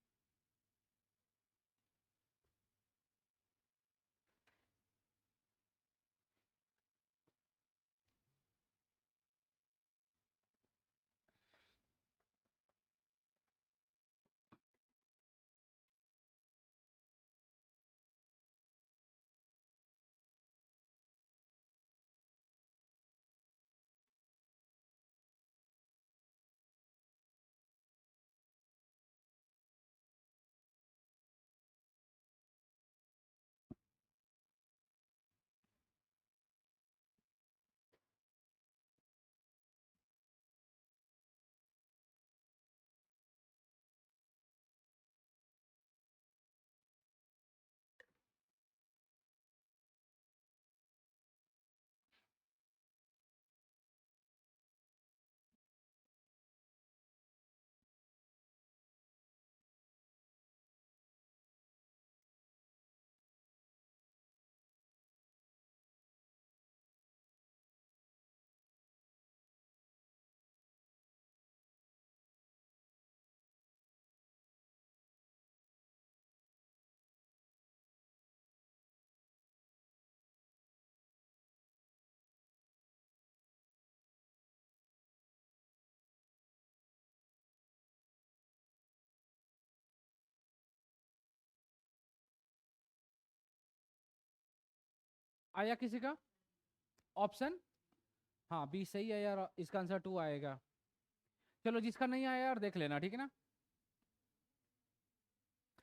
आया किसी का ऑप्शन, हाँ बी सही है यार, इसका आंसर 2 आएगा। चलो जिसका नहीं आया यार देख लेना, ठीक है ना।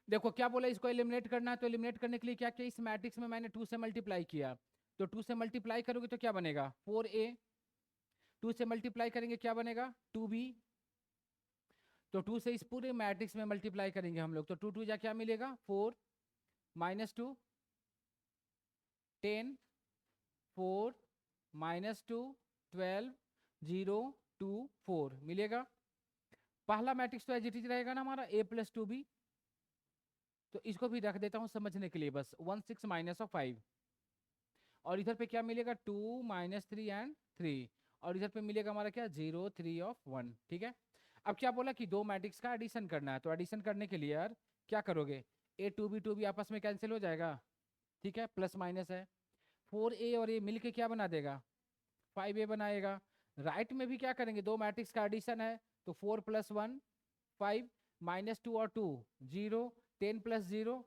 देखो क्या बोला, इसको एलिमिनेट करना है, तो एलिमिनेट करने के लिए क्या किया, इस मैट्रिक्स में मैंने 2 से मल्टीप्लाई किया, तो 2 से मल्टीप्लाई करोगे तो क्या बनेगा 4a, 2 से मल्टीप्लाई करेंगे क्या बनेगा 2b, तो 2 से इस पूरे मैट्रिक्स में मल्टीप्लाई करेंगे हम लोग, तो 2 2 जा क्या मिलेगा 4, -2 10, 4 -2 12 0 2 4 मिलेगा। पहला मैट्रिक्स तो एज इट इज रहेगा ना हमारा a + 2b, तो इसको भी रख देता हूँ समझने के लिए, बस 1 6 -5, और इधर पे क्या मिलेगा 2 -3 एंड 3, और इधर पे मिलेगा हमारा क्या 0 3 ऑफ 1, ठीक है। अब क्या बोला कि दो मैट्रिक्स का एडिशन करना है, तो एडिशन करने के लिए यार क्या करोगे, a 2b आपस में कैंसिल हो जाएगा, ठीक है, प्लस माइनस है, 4a और a मिलके क्या बना देगा 5a बनाएगा। राइट में भी क्या करेंगे, दो मैट्रिक्स का एडिशन है, तो 4 + 1 5, -2 और 2 0, 10 + 0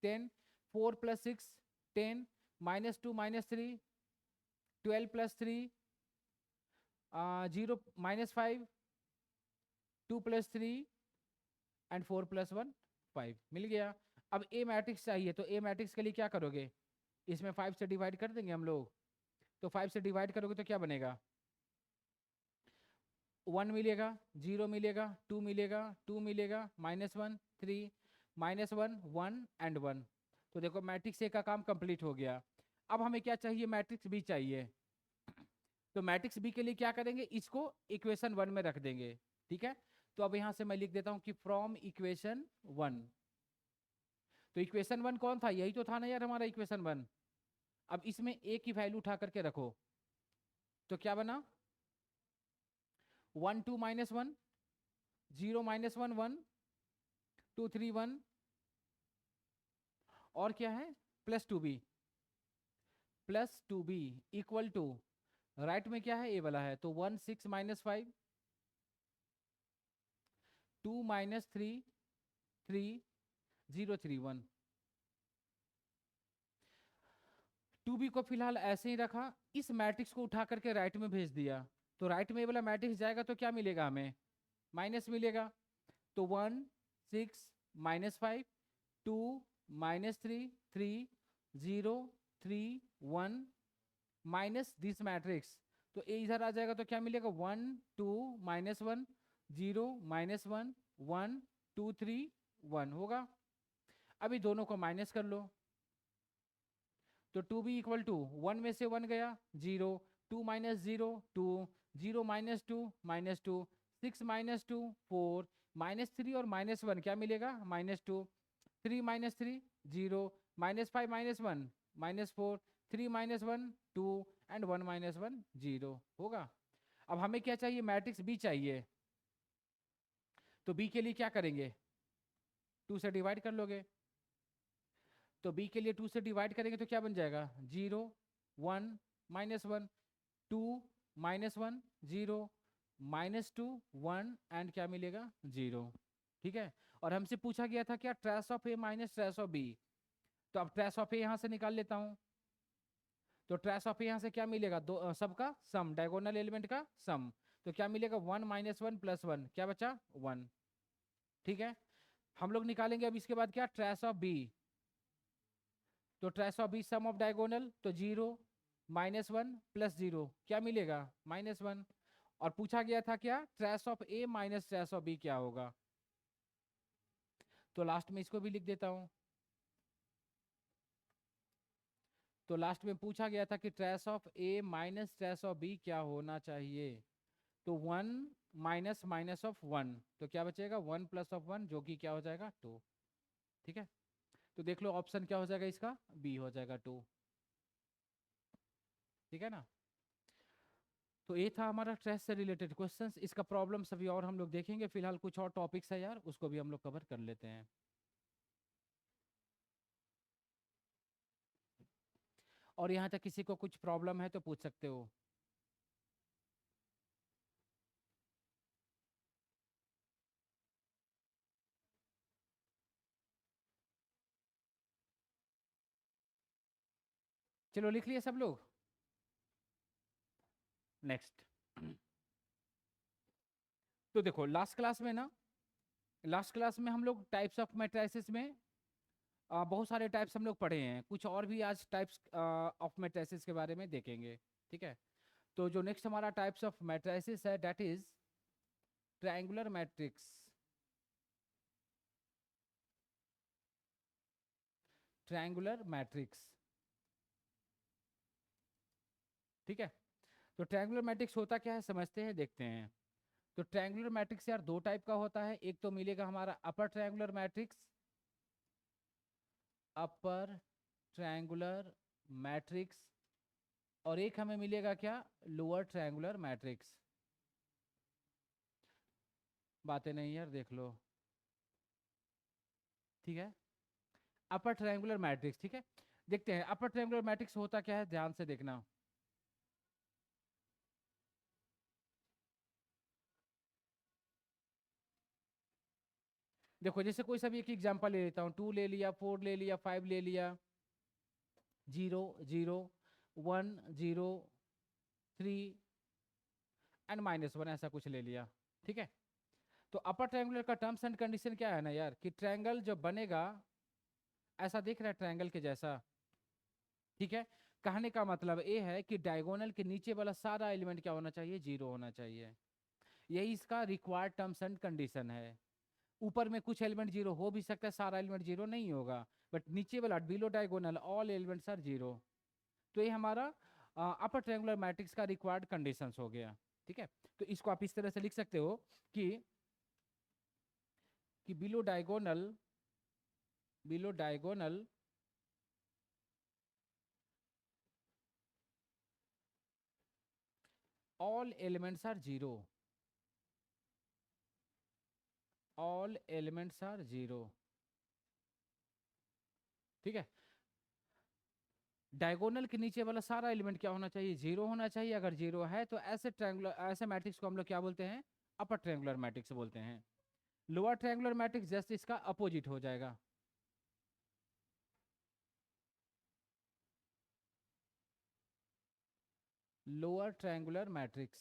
10, 4 + 6 10 -2 -3 12 + 3 0 -5 2 + 3 एंड 4 + 1 5 मिल गया। अब ए मैट्रिक्स चाहिए, तो ए मैट्रिक्स के लिए क्या करोगे, इसमें 5 से डिवाइड कर देंगे हम लोग। तो 5 से डिवाइड करोगे तो क्या बनेगा, 1 मिलेगा, 0 मिलेगा, 2 मिलेगा, 2 मिलेगा, -1 3 -1 1 एंड 1। तो देखो मैट्रिक्स ए का काम कंप्लीट हो गया। अब हमें क्या चाहिए, मैट्रिक्स बी चाहिए। तो मैट्रिक्स बी के लिए क्या करेंगे, इसको इक्वेशन 1 में रख देंगे। ठीक है, तो अब यहां से मैं लिख देता हूं कि फ्रॉम इक्वेशन 1। तो इक्वेशन 1 कौन था, यही तो था ना यार हमारा इक्वेशन 1। अब इसमें ए की वैल्यू उठा करके रखो, तो क्या बना, 1 2 -1 0 -1 1 2 3 1 और क्या है, +2b इक्वल टू, राइट में क्या है, ए वाला है, तो 1 6 -5 2 -3 3 0 3 1। 2b को फिलहाल ऐसे ही रखा, इस मैट्रिक्स को उठा करके राइट में भेज दिया। तो राइट में ये वाला मैट्रिक्स जाएगा तो क्या मिलेगा हमें, माइनस मिलेगा। तो 1 6 -5 2 -3 3 0 3 1 माइनस दिस मैट्रिक्स। तो ए इधर आ जाएगा तो क्या मिलेगा, 1 2 -1 0 -1 1 2 3 1 होगा। अभी दोनों को माइनस कर लो, तो 2b इक्वल टू 1 में से 1 गया 0 2 -0 2 0 -2 -2 6 -2 4 -3 और -1 क्या मिलेगा, -2 3 -3 0 -5 -1 -4 3 -1 2 एंड 1 -1 0 होगा। अब हमें क्या चाहिए, मैट्रिक्स बी चाहिए। तो बी के लिए क्या करेंगे, 2 से डिवाइड कर लोगे। तो b के लिए 2 से डिवाइड करेंगे तो क्या बन जाएगा, 0 1 -1 2 -1 0 -2 1 एंड क्या मिलेगा, 0। ठीक है, और हमसे पूछा गया था क्या, trace of A minus trace of B. तो अब ट्रेस ऑफ ए यहां से निकाल लेता हूं। तो ट्रेस ऑफ ए यहां से क्या मिलेगा, सबका सम, डायगोनल एलिमेंट का सम। तो क्या मिलेगा, 1 -1 +1 क्या बचा, 1। ठीक है, हम लोग निकालेंगे अब इसके बाद क्या, ट्रेस ऑफ बी। तो trace of B sum of diagonal, तो 0 -1 +0 क्या मिलेगा, -1। और पूछा गया था क्या, trace of A minus trace of B क्या होगा। तो लास्ट में इसको भी लिख देता हूं। तो लास्ट में पूछा गया था कि trace of A minus trace of B क्या होना चाहिए। तो 1 माइनस माइनस ऑफ 1, तो क्या बचेगा, 1 + 1 जो कि क्या हो जाएगा, 2। ठीक है, तो देख लो ऑप्शन क्या हो जाएगा इसका, बी हो जाएगा 2। ठीक है ना। तो ये था हमारा स्ट्रेस से रिलेटेड क्वेश्चंस। इसका प्रॉब्लम्स अभी और हम लोग देखेंगे, फिलहाल कुछ और टॉपिक्स है यार, उसको भी हम लोग कवर कर लेते हैं। और यहाँ तक किसी को कुछ प्रॉब्लम है तो पूछ सकते हो। चलो लिख लिए सब लोग, नेक्स्ट। तो देखो लास्ट क्लास में हम लोग टाइप्स ऑफ मैट्रिसेस में बहुत सारे टाइप्स हम लोग पढ़े हैं, कुछ और भी आज टाइप्स ऑफ मैट्रिसेस के बारे में देखेंगे। ठीक है, तो जो नेक्स्ट हमारा टाइप्स ऑफ मैट्रिसेस है that is triangular matrix. Triangular matrix, ठीक है। तो ट्रायंगुलर मैट्रिक्स होता क्या है, समझते हैं, देखते हैं। तो ट्रायंगुलर मैट्रिक्स यार दो टाइप का होता है, एक तो मिलेगा हमारा अपर ट्रायंगुलर मैट्रिक्स, अपर ट्रायंगुलर मैट्रिक्स, और एक हमें मिलेगा क्या, लोअर ट्रायंगुलर मैट्रिक्स। बातें नहीं यार, देख लो। ठीक है, अपर ट्रायंगुलर मैट्रिक्स, ठीक है। देखते हैं अपर ट्रायंगुलर मैट्रिक्स होता क्या है, ध्यान से देखना। देखो जैसे कोई सा भी एक एग्जांपल ले लेता हूँ, 2 ले लिया, 4 ले लिया, 5 ले लिया, 0 0 1 0 3 एंड -1 ऐसा कुछ ले लिया, ठीक है। तो अपर ट्रायंगुलर का टर्म्स एंड कंडीशन क्या है ना यार, कि ट्रायंगल जब बनेगा ऐसा दिख रहा है ट्रायंगल के जैसा, ठीक है। कहने का मतलब ये है कि डायगोनल के नीचे वाला सारा एलिमेंट क्या होना चाहिए, 0 होना चाहिए। यही इसका रिक्वायर्ड टर्म्स एंड कंडीशन है। ऊपर में कुछ एलिमेंट 0 हो भी सकता है, सारा एलिमेंट 0 नहीं होगा, बट नीचे वाला below diagonal all elements are 0। तो ये हमारा अपर ट्रायंगुलर मैट्रिक्स का रिक्वायर्ड कंडीशंस हो गया, ठीक है। तो इसको आप इस तरह से लिख सकते हो कि below diagonal all elements are 0, all elements are 0, ठीक है। डायगोनल के नीचे वाला सारा एलिमेंट क्या होना चाहिए, 0 होना चाहिए। अगर 0 है तो ऐसे ट्रायंगुलर, ऐसे मैट्रिक्स को हम लोग क्या बोलते हैं, अपर ट्रायंगुलर मैट्रिक्स बोलते हैं। लोअर ट्रायंगुलर मैट्रिक्स जस्ट इसका अपोजिट हो जाएगा। लोअर ट्रायंगुलर मैट्रिक्स,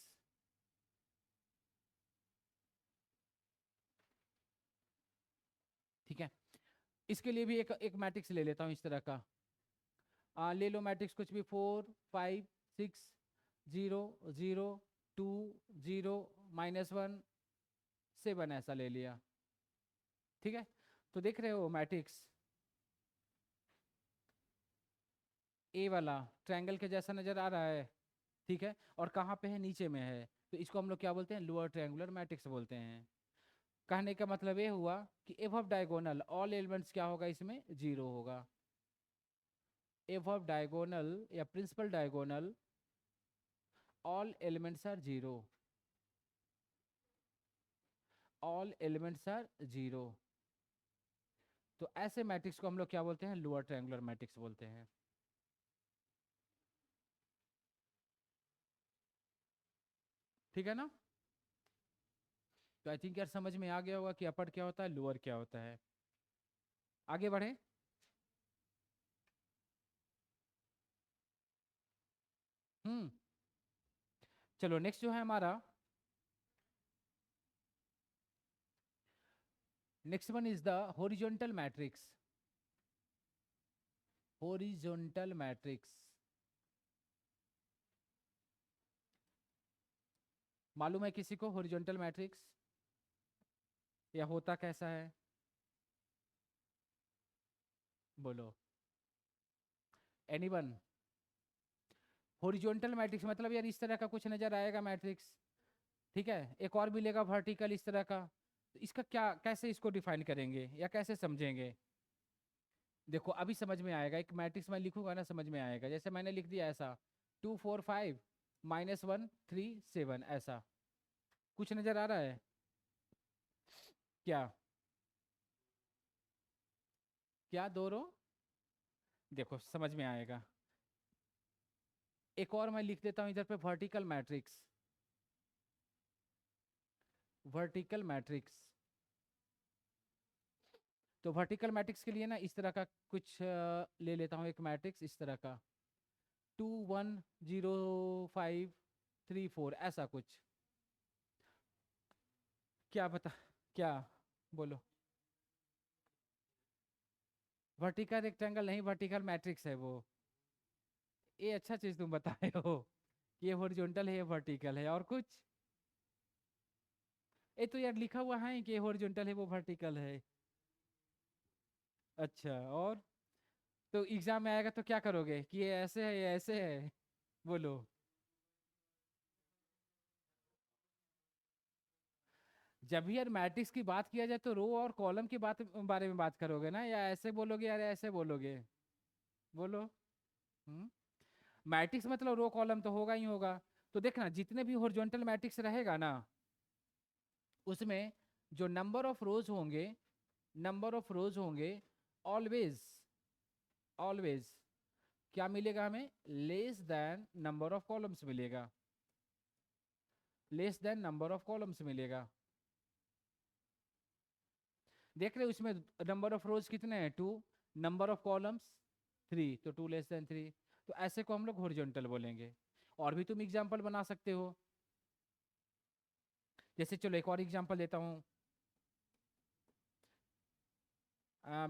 ठीक है। इसके लिए भी एक मैट्रिक्स ले लेता हूं इस तरह का, ले लो मैट्रिक्स कुछ भी, 4 5 6 0 0 2 0 -1 7 ऐसा ले लिया, ठीक है। तो देख रहे हो मैट्रिक्स ए वाला ट्रायंगल के जैसा नजर आ रहा है, ठीक है। और कहाँ पे है, नीचे में है। तो इसको हम लोग क्या बोलते हैं, लोअर ट्रायंगुलर मैट्रिक्स बोलते हैं। कहने का मतलब ये हुआ कि एबव डायगोनल ऑल एलिमेंट्स क्या होगा, इसमें 0 होगा। एबव डायगोनल या principal diagonal all elements are 0, all elements are 0। तो ऐसे मैट्रिक्स को हम लोग क्या बोलते हैं, लोअर ट्रायंगुलर मैट्रिक्स बोलते हैं, ठीक है ना। तो आई थिंक यार समझ में आ गया होगा कि अपर क्या होता है, लोअर क्या होता है। आगे बढ़े। हम्म चलो नेक्स्ट जो है हमारा, next one is the horizontal matrix. Horizontal matrix, मालूम है किसी को हॉरिजॉन्टल मैट्रिक्स, या होता कैसा है, बोलो। एनीवन। हॉरिजॉन्टल मैट्रिक्स मतलब यार इस तरह का कुछ नजर आएगा मैट्रिक्स, ठीक है। एक और मिलेगा वर्टिकल इस तरह का। तो इसका क्या, कैसे इसको डिफाइन करेंगे या कैसे समझेंगे, देखो अभी समझ में आएगा। एक मैट्रिक्स मैं लिखूंगा ना, समझ में आएगा। जैसे मैंने लिख दिया ऐसा 2 4 5 -1 3 7 ऐसा कुछ नजर आ रहा है क्या, क्या दो रो, देखो समझ में आएगा। एक और मैं लिख देता हूं इधर पे वर्टिकल मैट्रिक्स, वर्टिकल मैट्रिक्स। तो वर्टिकल मैट्रिक्स के लिए ना इस तरह का कुछ ले लेता हूँ, एक मैट्रिक्स इस तरह का 2 1 0 5 3 4 ऐसा कुछ। क्या बता, क्या, बोलो। वर्टिकल रेक्टेंगल नहीं, वर्टिकल मैट्रिक्स है वो। ये अच्छा चीज तुम बताए हो, ये हॉरिजॉन्टल है, ये वर्टिकल है, और कुछ। ये तो यार लिखा हुआ है कि हॉरिजॉन्टल है वो वर्टिकल है। अच्छा, और तो एग्जाम में आएगा तो क्या करोगे कि ये ऐसे है, ये ऐसे है, बोलो। जब भी यार मैट्रिक्स की बात किया जाए तो रो और कॉलम की बात बारे में बात करोगे ना, या ऐसे बोलोगे यार ऐसे बोलोगे, बोलो। हम्म मैट्रिक्स मतलब रो कॉलम तो होगा ही होगा। तो देखना जितने भी हॉरिजॉन्टल मैट्रिक्स रहेगा ना, उसमें जो नंबर ऑफ रोज होंगे, नंबर ऑफ रोज होंगे, ऑलवेज, ऑलवेज क्या मिलेगा हमें, less than number of columns मिलेगा, less than number of columns मिलेगा। देख रहे हो इसमें नंबर ऑफ रोज कितने हैं, 2, नंबर ऑफ कॉलम्स 3, तो 2 <3। तो ऐसे को हम लोग हॉरिजॉन्टल बोलेंगे। और भी तुम एग्जाम्पल बना सकते हो, जैसे चलो एक और एग्जाम्पल देता हूँ।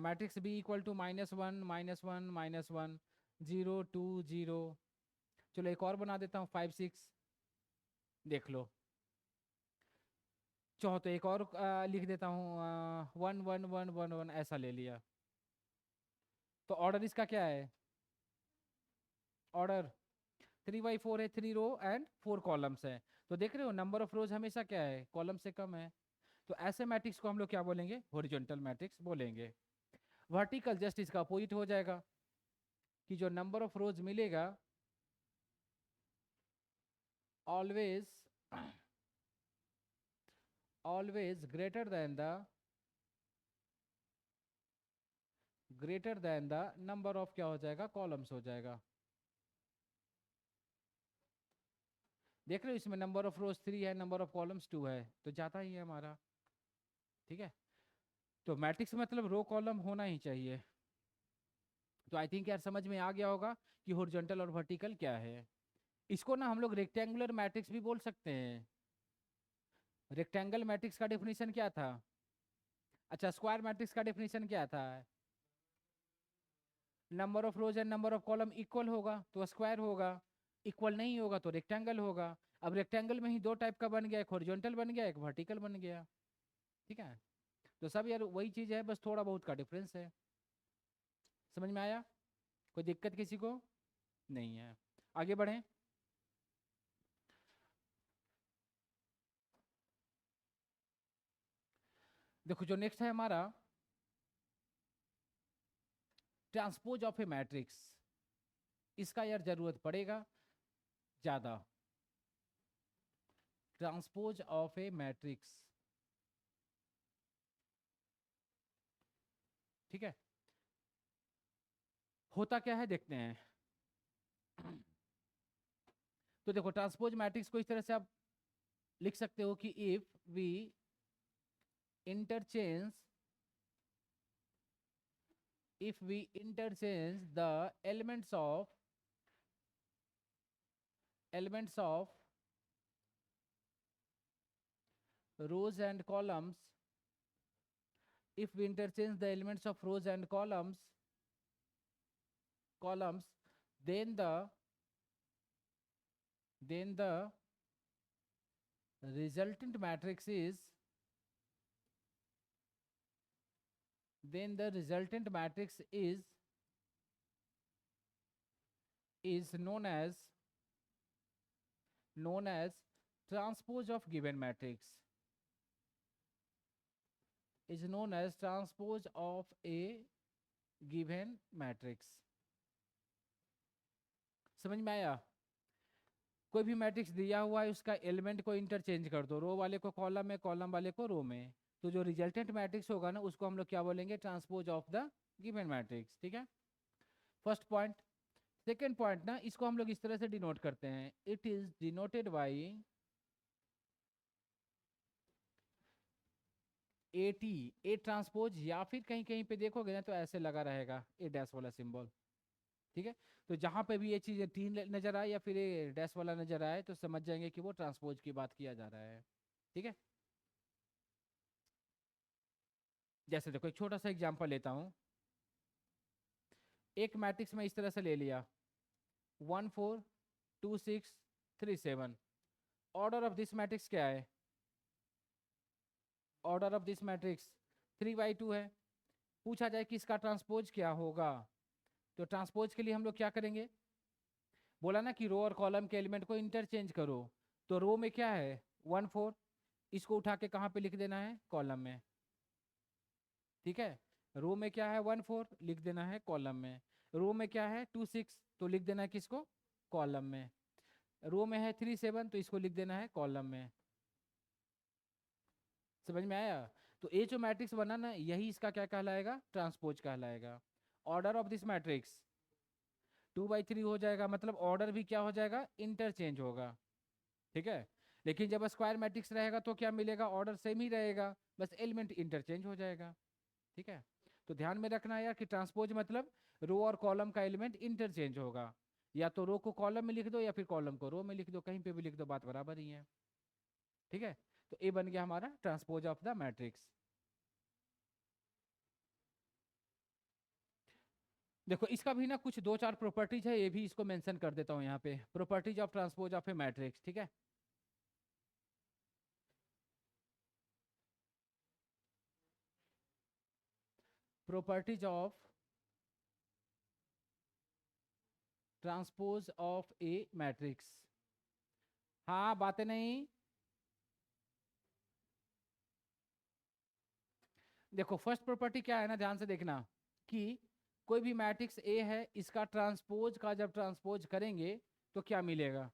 Matrix B equal to -1 -1 -1 0 2 0। चलो एक और बना देता हूँ 5 6, देख लो। चाहो तो एक और लिख देता हूँ 1 1 1 1 1, ऐसा ले लिया। तो ऑर्डर इसका क्या है? ऑर्डर 3 by 4 है, 3 रो एंड 4 कॉलम्स है। तो देख रहे हो नंबर ऑफ रोज हमेशा क्या है? कॉलम से कम है। तो ऐसे मैट्रिक्स को हम लोग क्या बोलेंगे? हॉरिजॉन्टल मैट्रिक्स बोलेंगे। वर्टिकल जस्ट इसका अपोजिट हो जाएगा, कि जो नंबर ऑफ रोज मिलेगा always always greater than the number of क्या हो जाएगा? कॉलम्स हो जाएगा। देख रहे हो इसमें नंबर ऑफ रोज 3 है, नंबर ऑफ कॉलम्स 2 है, तो जाता ही है हमारा। ठीक है, तो मैट्रिक्स मतलब रो कॉलम होना ही चाहिए। तो आई थिंक यार समझ में आ गया होगा कि हॉरिजॉन्टल और वर्टिकल क्या है। इसको ना हम लोग रेक्टेंगुलर मैट्रिक्स भी बोल सकते हैं। रेक्टेंगल मैट्रिक्स का डेफिनेशन क्या था? अच्छा, स्क्वायर मैट्रिक्स का डेफिनेशन क्या था? Number of rose and number of column equal होगा तो स्क्वायर होगा, इक्वल नहीं होगा तो रेक्टेंगल होगा। अब रेक्टेंगल में ही दो टाइप का बन गया, एक हॉरिजॉन्टल बन गया, एक वर्टिकल बन गया। ठीक है, तो सब यार वही चीज है, बस थोड़ा बहुत का डिफरेंस है। समझ में आया? कोई दिक्कत किसी को नहीं है? आगे बढ़ें। देखो जो नेक्स्ट है हमारा, ट्रांसपोज ऑफ ए मैट्रिक्स। इसका यार जरूरत पड़ेगा ज्यादा। ट्रांसपोज ऑफ ए मैट्रिक्स, ठीक है, होता क्या है देखते हैं। तो देखो ट्रांसपोज मैट्रिक्स को इस तरह से आप लिख सकते हो कि if we interchange the elements of rows and columns, if we interchange the elements of rows and columns, then the resultant matrix is known as transpose of given matrix, is known as transpose of a given matrix। समझ में आया? कोई भी matrix दिया हुआ है, उसका element को इंटरचेंज कर दो, रो वाले को कॉलम में, कॉलम वाले को रो में, तो जो रिजल्टेंट मैट्रिक्स होगा ना, उसको हम लोग क्या बोलेंगे? Transpose of the given matrix. ठीक है, फर्स्ट पॉइंट। सेकेंड पॉइंट ना, इसको हम लोग इस तरह से डिनोट करते हैं, it is denoted by AT, A transpose, या फिर कहीं कहीं पे देखोगे ना तो ऐसे लगा रहेगा ए डैश वाला सिंबल। ठीक है, तो जहां पे भी ये चीज तीन नजर आए या फिर ये डैश वाला नजर आए तो समझ जाएंगे कि वो ट्रांसपोज की बात किया जा रहा है। ठीक है, जैसे देखो एक छोटा सा एग्जांपल लेता हूं। एक मैट्रिक्स में इस तरह से ले लिया 1 4 2 6 3 7। ऑर्डर ऑफ दिस मैट्रिक्स क्या है? Order of this matrix 3 by 2 है। पूछा जाए कि इसका ट्रांसपोज क्या होगा, तो ट्रांसपोज के लिए हम लोग क्या करेंगे? बोला ना कि रो और कॉलम के एलिमेंट को इंटरचेंज करो। तो रो में क्या है? 1 4, इसको उठा के कहाँ पे लिख देना है? कॉलम में। ठीक है, रो में क्या है? 1 4, लिख देना है कॉलम में। रो में क्या है? 2 6, तो लिख देना है किसको? कॉलम में। रो में है 3 7, तो इसको लिख देना है कॉलम में। समझ में आया? तो ये जो मैट्रिक्स बना ना, यही इसका क्या कहलाएगा? ट्रांसपोज कहलाएगा। Order of this matrix 2 by 3 हो जाएगा, मतलब ऑर्डर भी क्या हो जाएगा? इंटरचेंज होगा। ठीक है, लेकिन जब स्क्वायर मैट्रिक्स रहेगा तो क्या मिलेगा? ऑर्डर सेम ही रहेगा, बस एलिमेंट इंटरचेंज हो जाएगा। ठीक है, तो ध्यान में रखना यार कि ट्रांसपोज मतलब रो और कॉलम का एलिमेंट इंटरचेंज होगा, या तो रो को कॉलम में लिख दो या फिर कॉलम को रो में लिख दो, कहीं पे भी लिख दो, बात बराबर ही है। ठीक है, तो ए बन गया हमारा ट्रांसपोज ऑफ द मैट्रिक्स। देखो इसका भी ना कुछ दो चार प्रॉपर्टीज है, ये भी इसको मेंशन कर देता हूँ यहाँ पे, properties of transpose of A matrix. ठीक है, properties of transpose of A matrix. हाँ बातें नहीं। देखो फर्स्ट प्रॉपर्टी क्या है ना, ध्यान से देखना कि कोई भी मैट्रिक्स ए है, इसका ट्रांसपोज का जब ट्रांसपोज करेंगे तो क्या मिलेगा,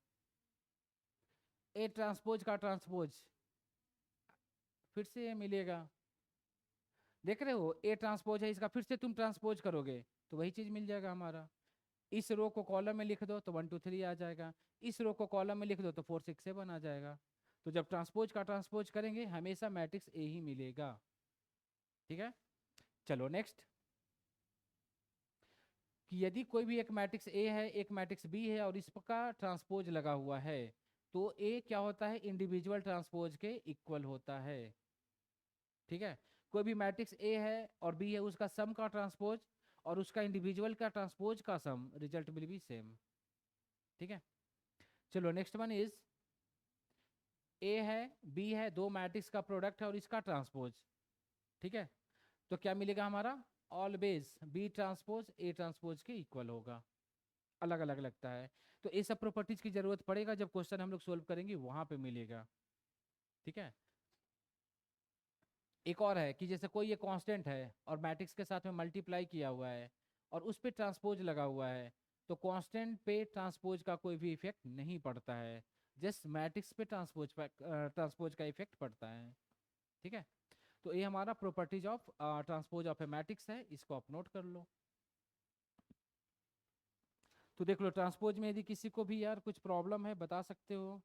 ए ट्रांसपोज का ट्रांसपोज फिर से ये मिलेगा। देख रहे हो, ए ट्रांसपोज है, इसका फिर से तुम ट्रांसपोज करोगे तो वही चीज मिल जाएगा हमारा। इस रो को कॉलम में लिख दो तो 1 2 3 आ जाएगा, इस रो को कॉलम में लिख दो तो 4 6 7 आ जाएगा। तो जब ट्रांसपोज का ट्रांसपोज करेंगे हमेशा मैट्रिक्स ए ही मिलेगा। ठीक है, चलो नेक्स्ट, कि यदि कोई भी एक मैट्रिक्स ए है, एक मैट्रिक्स बी है और इसका ट्रांसपोज लगा हुआ है, तो ए क्या होता है, इंडिविजुअल ट्रांसपोज के इक्वल होता है। ठीक है, कोई भी मैट्रिक्स ए है और बी है, उसका सम का ट्रांसपोज और उसका इंडिविजुअल का ट्रांसपोज का सम, रिजल्ट विल बी सेम। ठीक है, चलो नेक्स्ट वन इज, ए है बी है, दो मैट्रिक्स का प्रोडक्ट है और इसका ट्रांसपोज। ठीक है, तो क्या मिलेगा हमारा, always be transpose A transpose के इक्वल होगा। अलग अलग लगता है, तो ये सब प्रॉपर्टीज की जरूरत पड़ेगा जब क्वेश्चन हम लोग सोल्व करेंगे वहां पे मिलेगा। ठीक है, एक और है कि जैसे कोई ये कांस्टेंट है और मैट्रिक्स के साथ में मल्टीप्लाई किया हुआ है और उस पे ट्रांसपोज लगा हुआ है, तो कांस्टेंट पे ट्रांसपोज का कोई भी इफेक्ट नहीं पड़ता है, जस्ट मैट्रिक्स पे ट्रांसपोज का इफेक्ट पड़ता है। ठीक है, तो ये हमारा properties of transpose of A matrix है, इसको आप नोट कर लो। तो देख लो, ट्रांसपोज में यदि किसी को भी यार कुछ प्रॉब्लम है बता सकते हो।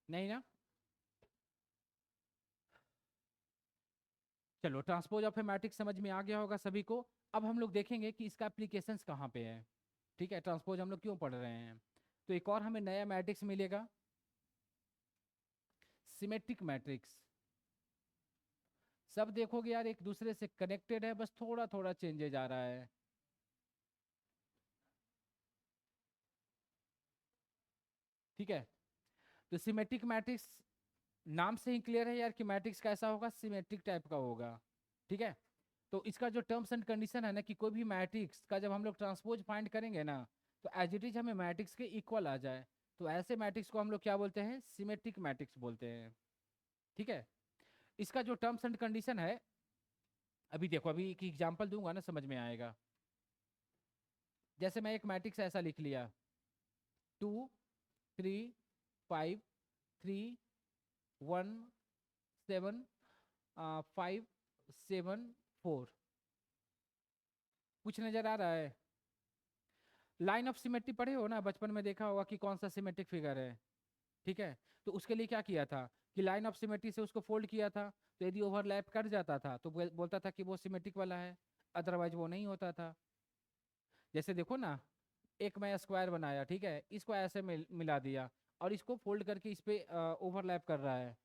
नहीं ना, चलो ट्रांसपोज ऑफ ए मैट्रिक्स समझ में आ गया होगा सभी को। अब हम लोग देखेंगे कि इसका एप्लीकेशंस कहाँ पे है। ठीक है, ट्रांसपोज हम लोग क्यों पढ़ रहे हैं, तो एक और हमें नया मैट्रिक्स मिलेगा, सिमेट्रिक मैट्रिक्स। सब देखोगे यार एक दूसरे से कनेक्टेड है, बस थोड़ा थोड़ा चेंजेज आ रहा है। ठीक है, तो सिमेट्रिक मैट्रिक्स नाम से ही क्लियर है यार कि मैट्रिक्स कैसा होगा, सिमेट्रिक टाइप का होगा। ठीक है, तो इसका जो टर्म्स एंड कंडीशन है ना, कि कोई भी मैट्रिक्स का जब हम लोग ट्रांसपोज फाइंड करेंगे ना, तो एज इट इज हमें मैट्रिक्स के इक्वल आ जाए, तो ऐसे मैट्रिक्स को हम लोग क्या बोलते हैं, सिमेट्रिक मैट्रिक्स बोलते हैं। ठीक है, इसका जो टर्म्स एंड कंडीशन है, अभी देखो, अभी एक एग्जांपल दूंगा ना समझ में आएगा। जैसे मैं एक मैट्रिक्स ऐसा लिख लिया, 2 3 5 3 1 7 5 7 4, कुछ नजर आ रहा है। लाइन ऑफ सिमेट्री पढ़े हो ना, बचपन में देखा होगा कि कौन सा सिमेट्रिक फिगर है। ठीक है, तो उसके लिए क्या किया था कि लाइन ऑफ सिमेट्री से उसको फोल्ड किया था, तो यदि ओवरलैप कर जाता था तो बोलता था कि वो सिमेट्रिक वाला है, अदरवाइज वो नहीं होता था। जैसे देखो ना, एक मैं स्क्वायर बनाया, ठीक है, इसको ऐसे मिला दिया और इसको फोल्ड करके इस पे ओवरलैप कर रहा है,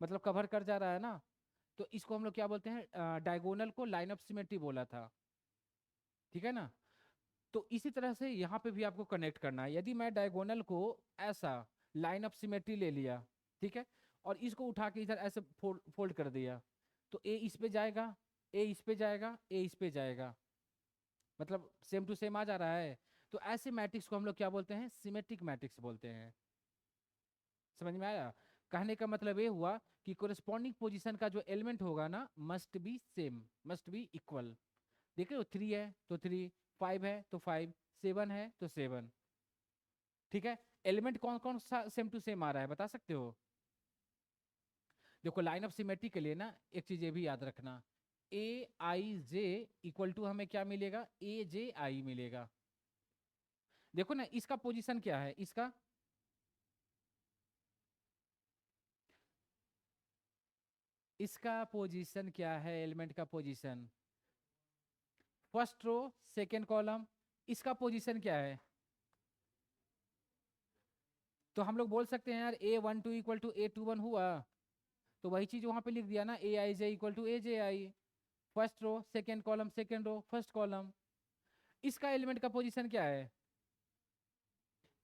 मतलब कवर कर जा रहा है ना, तो इसको हम लोग क्या बोलते हैं, डायगोनल को लाइन ऑफ सिमेट्री बोला था। ठीक है ना, तो इसी तरह से यहाँ पे भी आपको कनेक्ट करना है। यदि मैं डायगोनल को ऐसा लाइन ऑफ सिमेट्री ले लिया, ठीक है, और इसको उठा के इधर ऐसे फोल्ड कर दिया, तो ए इस पे जाएगा, ए इस पे जाएगा, ए इस पे जाएगा, मतलब सेम टू सेम आ जा रहा है। तो ऐसे मैट्रिक्स को हम लोग क्या बोलते हैं, सिमेट्रिक मैट्रिक्स बोलते हैं। समझ में आया, कहने का मतलब ये हुआ कि कोरिस्पॉन्डिंग पोजीशन का जो एलिमेंट होगा ना, must be same, must be equal. देख रहे हो, 3 है तो 3, 5 है तो 5, 7 है तो 7। ठीक है, एलिमेंट कौन कौन सा सेम टू सेम आ रहा है बता सकते हो। देखो लाइन ऑफ सिमेट्री के लिए ना एक चीज ये भी याद रखना, ए आई जे इक्वल टू हमें क्या मिलेगा, ए जे आई मिलेगा। देखो ना इसका पोजीशन क्या है, इसका इसका पोजीशन क्या है, एलिमेंट का position, first row second column, इसका पोजीशन क्या है? तो हम लोग बोल सकते हैं यार A12 इक्वल टू A21 हुआ, तो वही चीज वहां पे लिख दिया ना, Aij equal to AJI, first row second column, second row first column. इसका एलिमेंट का पोजीशन क्या है?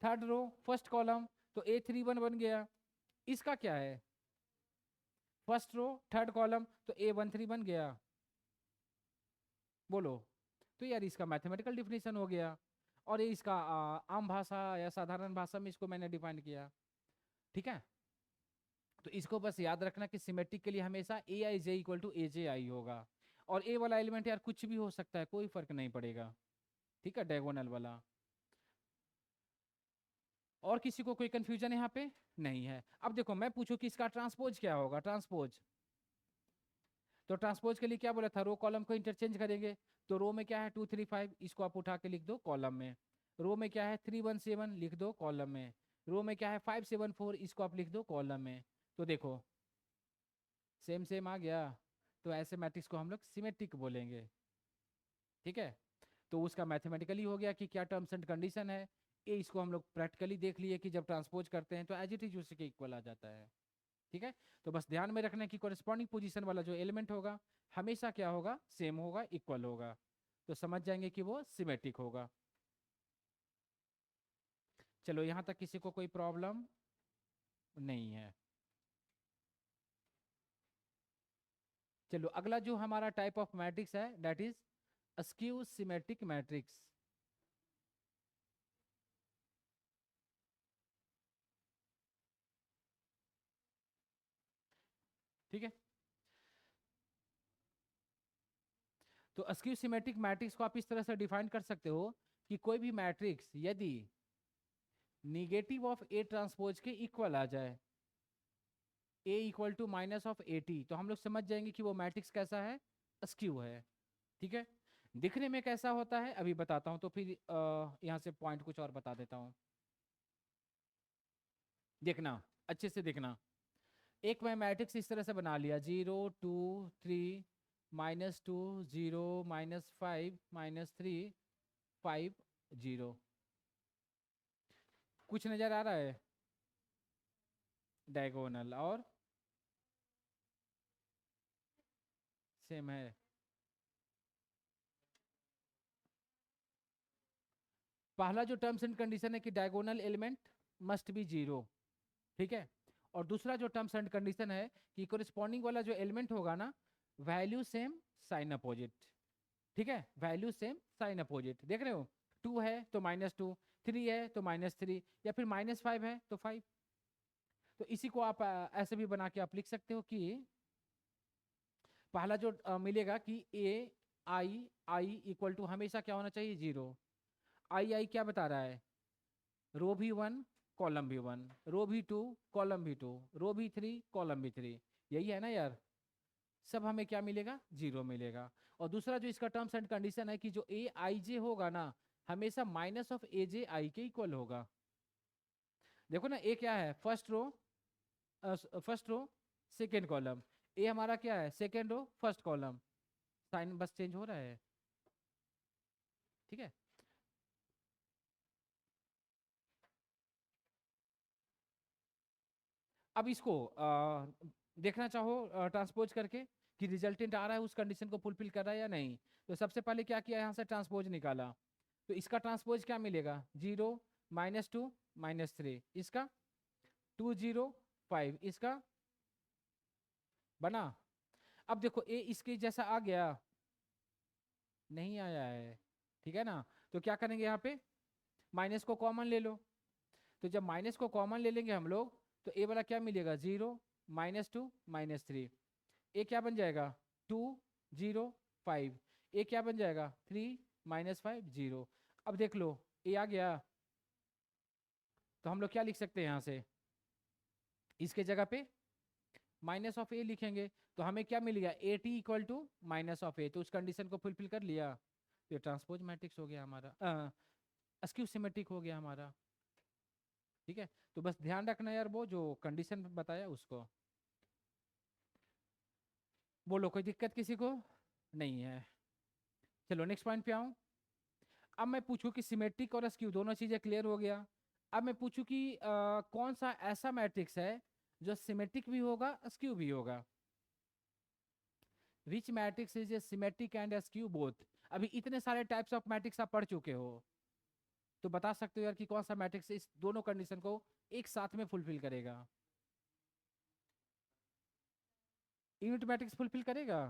थर्ड रो फर्स्ट कॉलम, तो A31 बन गया। इसका क्या है? फर्स्ट रो थर्ड कॉलम, तो A13 बन गया। बोलो। तो यार इसका मैथमेटिकल डिफिनेशन हो गया, और ये इसका आम भाषा या साधारण भाषा में इसको मैंने डिफाइन किया। ठीक है, तो इसको बस याद रखना कि सिमेट्रिक के लिए हमेशा Aij इक्वल टू AJI होगा, और ए वाला एलिमेंट यार कुछ भी हो सकता है, कोई फर्क नहीं पड़ेगा। ठीक है, डायगोनल वाला। और किसी को कोई कंफ्यूजन यहाँ पे नहीं है? अब देखो मैं पूछूं कि इसका ट्रांसपोज क्या होगा, ट्रांसपोज। तो ट्रांसपोज के लिए क्या बोला था, रो कॉलम को इंटरचेंज करेंगे। तो रो में क्या है 235, इसको आप उठा के लिख दो कॉलम में। रो में क्या है 317, लिख दो कॉलम में। रो में क्या है 574, इसको आप लिख दो कॉलम में। तो देखो सेम सेम आ गया, तो ऐसे मैट्रिक्स को हम लोग सिमेट्रिक बोलेंगे। ठीक है, तो उसका मैथमेटिकली हो गया कि क्या टर्म्स एंड कंडीशन है। ये इसको हम लोग प्रैक्टिकली देख लिए कि जब ट्रांसपोज करते हैं तो एज इट इज उसी के इक्वल आ जाता है। ठीक है, तो बस ध्यान में रखना कि कॉरेस्पॉन्डिंग पोजीशन वाला जो एलिमेंट होगा हमेशा क्या होगा, सेम होगा, इक्वल होगा। तो समझ जाएंगे कि वो सिमेट्रिक होगा। चलो यहां तक किसी को कोई प्रॉब्लम नहीं है? चलो अगला जो हमारा टाइप ऑफ मैट्रिक्स है that is askew symmetric matrix. ठीक है, तो अस्क्यू सिमेट्रिक मैट्रिक्स को आप इस तरह से डिफाइन कर सकते हो कि कोई भी मैट्रिक्स यदि निगेटिव ऑफ ए ट्रांसपोज के इक्वल आ जाए, ए इक्वल टू माइनस ऑफ 80, तो हम लोग समझ जाएंगे कि वो मैट्रिक्स कैसा है, अस्क्यू है। ठीक है, दिखने में कैसा होता है अभी बताता हूं, तो फिर यहाँ से पॉइंट कुछ और बता देता हूं। देखना, अच्छे से देखना। एक मैं मैट्रिक्स इस तरह से बना लिया, 0 2 3 -2 0 -5 -3 5 0। कुछ नजर आ रहा है? डायगोनल और सेम है। पहला जो टर्म्स एंड कंडीशन है कि डायगोनल एलिमेंट मस्ट बी 0। ठीक है, और दूसरा जो टर्म्स एंड कंडीशन है कि कोरिस्पॉन्डिंग वाला जो एलिमेंट होगा ना, वैल्यू सेम साइन अपोजिट। ठीक है, वैल्यू सेम साइन अपोजिट, देख रहे हो, 2 है तो -2, 3 है तो -3, या फिर -5 है तो 5। तो इसी को आप ऐसे भी बना के आप लिख सकते हो कि पहला जो मिलेगा कि आई इक्वल टू हमेशा क्या होना चाहिए, 0। आई क्या बता रहा है, रो भी 1 कॉलम भी 1, रो भी 2 कॉलम भी 2, रो भी 3 कॉलम भी 3। यही है ना यार, सब हमें क्या मिलेगा, 0 मिलेगा। और दूसरा जो इसका टर्म्स एंड कंडीशन है कि जो ए आई जे होगा ना, हमेशा माइनस ऑफ ए जे आई के इक्वल होगा। देखो ना, ए क्या है, first row second column, A हमारा क्या है, second row first column. Sign बस चेंज हो रहा है। ठीक है, अब इसको देखना चाहो ट्रांसपोज करके कि रिजल्टेंट आ रहा है उस कंडीशन को फुलफिल कर रहा है या नहीं। तो सबसे पहले क्या किया, यहाँ से ट्रांसपोज निकाला। तो इसका ट्रांसपोज क्या मिलेगा, 0 -2 -3, इसका 2 0 5, इसका बना। अब देखो ए इसके जैसा आ गया, नहीं आया है। ठीक है ना, तो क्या करेंगे यहाँ पे, माइनस को कॉमन ले लो। तो जब माइनस को कॉमन ले लेंगे हम लोग, तो ए वाला क्या मिलेगा, 0 -2 -3। ए क्या बन जाएगा, 2 0 5। ए क्या बन जाएगा, 3 -5 0। अब देख लो ए आ गया, तो हम लोग क्या लिख सकते हैं यहाँ से, इसके जगह पे माइनस ऑफ ए लिखेंगे। तो हमें क्या मिल गया, A T equal to minus of A, तो उस कंडीशन को फुलफिल कर लिया। तो ये ट्रांसपोज मैट्रिक्स हो गया हमारा, अस्क्यू सिमेट्रिक हो गया हमारा। ठीक है, तो बस ध्यान रखना यार, वो जो कंडीशन बताया उसको। बोलो कोई दिक्कत किसी को नहीं है। चलो नेक्स्ट पॉइंट पे आऊं। अब मैं पूछूं कि सिमेट्रिक और स्क्यू दोनों चीजें क्लियर हो गया। अब मैं पूछूं कि कौन सा ऐसा मैट्रिक्स है जो सिमेट्रिक भी होगा स्क्यू भी होगा। Which matrix is a symmetric and skew both. अभी इतने सारे टाइप्स ऑफ मैट्रिक्स आप पढ़ चुके हो, तो बता सकते हो यार कि कौन सा मैट्रिक्स इस दोनों कंडीशन को एक साथ में फुलफिल करेगा। यूनिट मैट्रिक्स फुलफिल करेगा।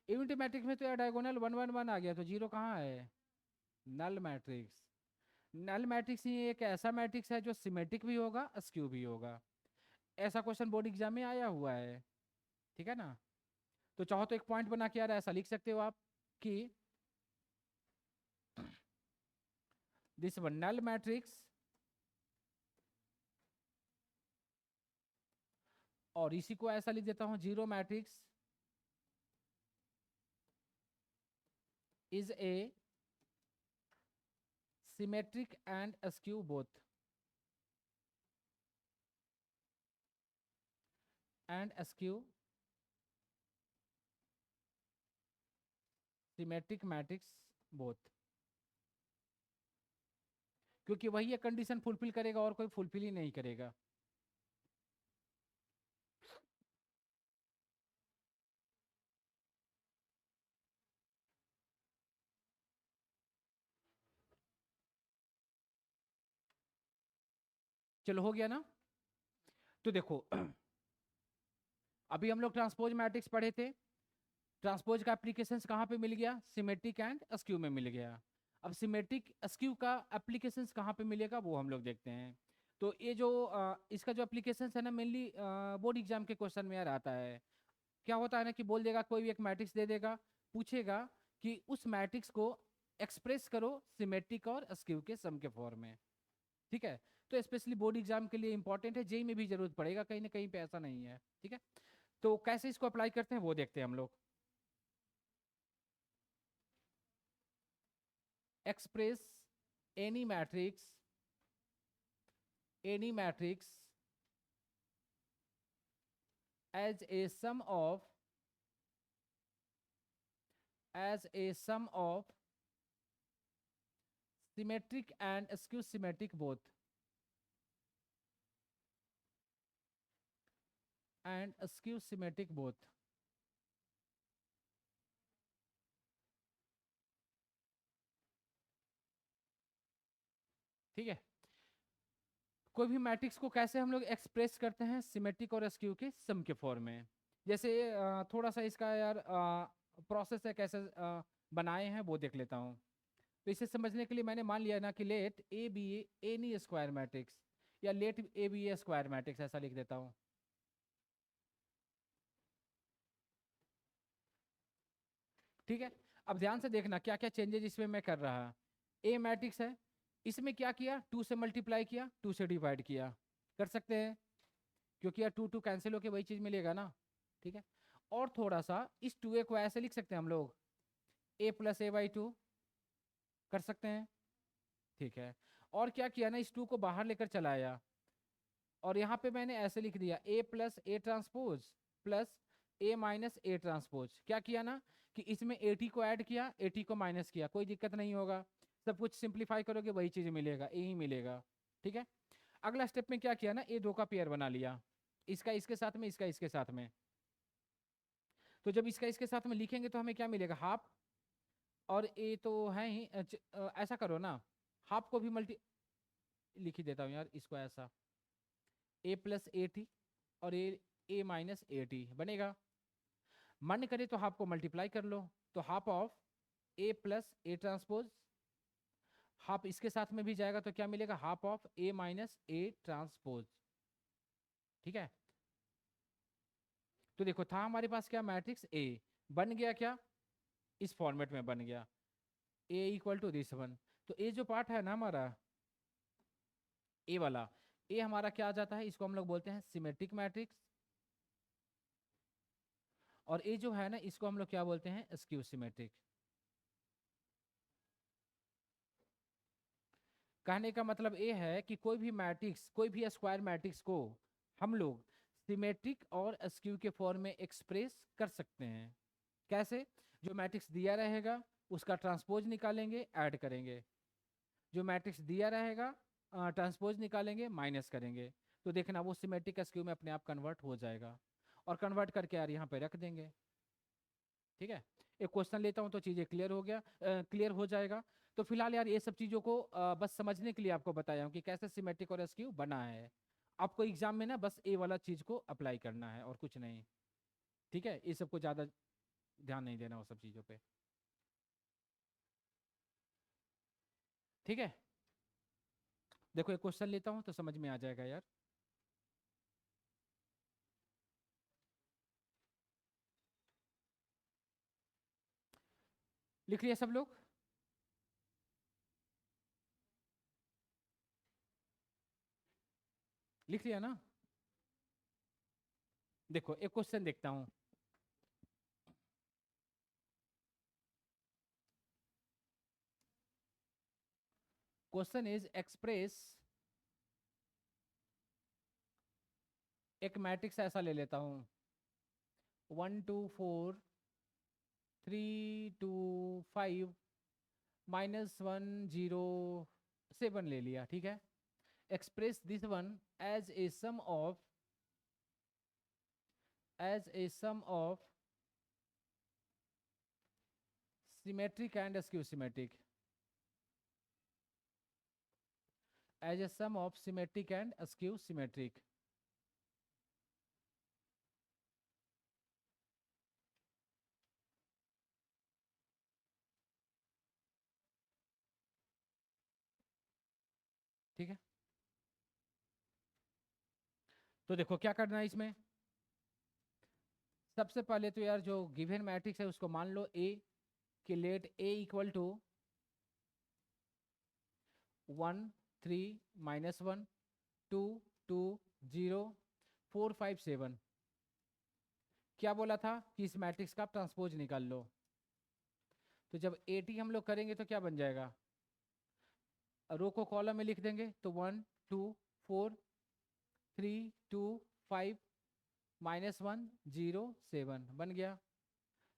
यूनिट मैट्रिक्स में तो यार डायगोनल 1 1 1 आ गया, तो जीरो कहाँ है। Null matrix. नल मैट्रिक्स ही एक ऐसा मैट्रिक्स है जो सिमेट्रिक भी होगा स्क्यू भी होगा। ऐसा क्वेश्चन बोर्ड एग्जाम में आया हुआ है, ठीक है ना। तो चाहो तो एक पॉइंट बना के यार ऐसा लिख सकते हो आप कि दिस वन नल मैट्रिक्स, और इसी को ऐसा लिख देता हूं zero matrix is a symmetric and skew both and skew symmetric matrix both. क्योंकि वही एक कंडीशन फुलफिल करेगा और कोई फुलफिल ही नहीं करेगा। चलो हो गया ना। तो देखो अभी हम लोग ट्रांसपोज मैट्रिक्स पढ़े थे। ट्रांसपोज का एप्लीकेशंस कहाँ पे मिल गया, सिमेट्रिक एंड स्क्यू में मिल गया। अब सिमेट्रिक स्क्यू का एप्लीकेशंस कहाँ पे मिलेगा वो हम लोग देखते हैं। तो ये जो इसका जो एप्लीकेशंस है ना, मेनली बोर्ड एग्जाम के क्वेश्चन में यार आता है। क्या होता है ना कि बोल देगा, कोई भी एक मैट्रिक्स दे देगा, पूछेगा कि उस मैट्रिक्स को एक्सप्रेस करो सिमेट्रिक और स्क्यू के सम के फॉर्म में। ठीक है। तो स्पेशली बोर्ड एग्जाम के लिए इंपॉर्टेंट है, जेई में भी जरूरत पड़ेगा कहीं ना कहीं पे, ऐसा नहीं है। ठीक है। तो कैसे इसको अप्लाई करते हैं वो देखते हैं हम लोग। express any matrix as a sum of symmetric and skew symmetric both and skew symmetric both। ठीक है। कोई भी मैट्रिक्स को कैसे हम लोग एक्सप्रेस करते हैं, सिमेट्रिक और स्क्यू के सम के फॉर्म में। जैसे थोड़ा सा इसका यार प्रोसेस है, कैसे बनाए हैं वो देख लेता हूँ। तो इसे समझने के लिए मैंने मान लिया ना कि let A B any square matrix, या let A B A square matrix, ऐसा लिख देता हूँ। ठीक है। अब ध्यान से देखना क्या क्या चेंजेस इसमें मैं कर रहा। ए मैट्रिक्स है, इसमें क्या किया, 2 से मल्टीप्लाई किया, 2 से डिवाइड किया। कर सकते हैं क्योंकि यार 2 2 कैंसिल होके वही चीज मिलेगा ना। ठीक है। और थोड़ा सा इस 2a को ऐसे लिख सकते हैं हम लोग, a प्लस ए बाई 2। कर सकते हैं। ठीक है। और क्या किया ना, इस 2 को बाहर लेकर चला आया, और यहाँ पे मैंने ऐसे लिख दिया a plus A transpose plus A minus A transpose. क्या किया ना कि इसमें एटी को ऐड किया, एटी को माइनस किया, कोई दिक्कत नहीं होगा। सब कुछ सिंप्लीफाई करोगे वही चीज मिलेगा, ए ही मिलेगा। ठीक है। अगला स्टेप में क्या किया ना, ए दो का पेयर बना लिया, इसका इसके साथ में, इसका इसके साथ में। तो जब इसका इसके साथ में लिखेंगे तो हमें क्या मिलेगा, हाफ। और ए तो है ही ऐसा करो ना, हाफ को भी मल्टी लिख ही देता हूँ यार इसको ऐसा, ए प्लस ए टी और ए माइनस ए टी बनेगा। मन करे तो हाफ को मल्टीप्लाई कर लो, तो half of A plus A transpose, half इसके साथ में भी जाएगा तो क्या मिलेगा, half of A minus A transpose. ठीक है। तो देखो था हमारे पास क्या, मैट्रिक्स ए बन गया, क्या इस फॉर्मेट में बन गया, ए इक्वल टू दिस वन। तो ए जो पार्ट है ना हमारा, ए वाला, ए हमारा क्या आ जाता है, इसको हम लोग बोलते हैं सिमेट्रिक मैट्रिक्स। और ए जो है ना, इसको हम लोग क्या बोलते हैं, स्क्यू सिमेट्रिक। कहने का मतलब ये है कि कोई भी मैट्रिक्स, कोई भी स्क्वायर मैट्रिक्स को हम लोग सिमेट्रिक और अस्क्यू के फॉर्म में एक्सप्रेस कर सकते हैं। कैसे? जो मैट्रिक्स दिया रहेगा उसका ट्रांसपोज निकालेंगे, ऐड करेंगे। जो मैट्रिक्स दिया रहेगा ट्रांसपोज निकालेंगे, माइनस करेंगे। तो देखना वो सिमेट्रिक अस्क्यू में अपने आप कन्वर्ट हो जाएगा, और कन्वर्ट करके यार यहाँ पे रख देंगे। ठीक है, एक क्वेश्चन लेता हूँ तो चीज़ें क्लियर हो गया, क्लियर हो जाएगा। तो फिलहाल यार ये सब चीज़ों को बस समझने के लिए आपको बताया हूँ कि कैसे सिमेट्रिक और एसक्यू बना है। आपको एग्जाम में ना बस ए वाला चीज़ को अप्लाई करना है और कुछ नहीं। ठीक है, ये सबको ज़्यादा ध्यान नहीं देना वो सब चीज़ों पे। ठीक है, देखो एक क्वेश्चन लेता हूँ तो समझ में आ जाएगा यार। लिख लिया सब लोग? लिख लिया ना? देखो एक क्वेश्चन देखता हूँ। क्वेश्चन इज एक्सप्रेस, एक मैट्रिक्स ऐसा ले लेता हूँ 1 2 4 3 2 5 -1 0 7 ले लिया। ठीक है, express this one as a sum of symmetric and askew symmetric, as a sum of symmetric and askew symmetric। ठीक है, तो देखो क्या करना है इसमें। सबसे पहले तो यार जो गिवन मैट्रिक्स है उसको मान लो ए, कि लेट ए इक्वल टू 1 3 -1 2 2 0 4 5 7। क्या बोला था कि इस मैट्रिक्स का आप ट्रांसपोज निकाल लो। तो जब ए टी हम लोग करेंगे तो क्या बन जाएगा, रो को कॉलम में लिख देंगे तो 1 2 4 3 2 5 -1 0 7 बन गया।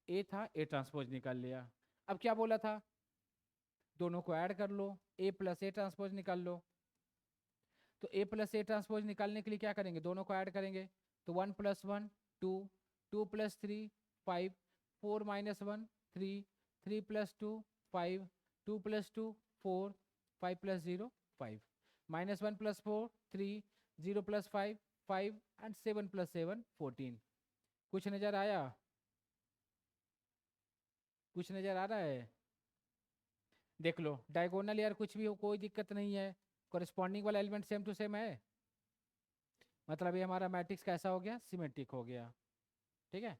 ए था, ए ट्रांसपोज निकाल लिया। अब क्या बोला था, दोनों को ऐड कर लो, ए प्लस ए ट्रांसपोज निकाल लो। तो ए प्लस ए ट्रांसपोज निकालने के लिए क्या करेंगे, दोनों को ऐड करेंगे। तो 1 + 1 2 2 + 3 5 4 -1 3 3 + 2 5 2 + 2 4 5 + 0 5 -1 + 4 3 0 + 5 5 एंड 7 + 7 14। कुछ नजर आया? कुछ नजर आ रहा है? देख लो डायगोनल यार, कुछ भी हो कोई दिक्कत नहीं है। कोरिस्पॉन्डिंग वाला एलिमेंट सेम टू सेम है, मतलब ये हमारा मैट्रिक्स कैसा हो गया, सिमेट्रिक हो गया। ठीक है,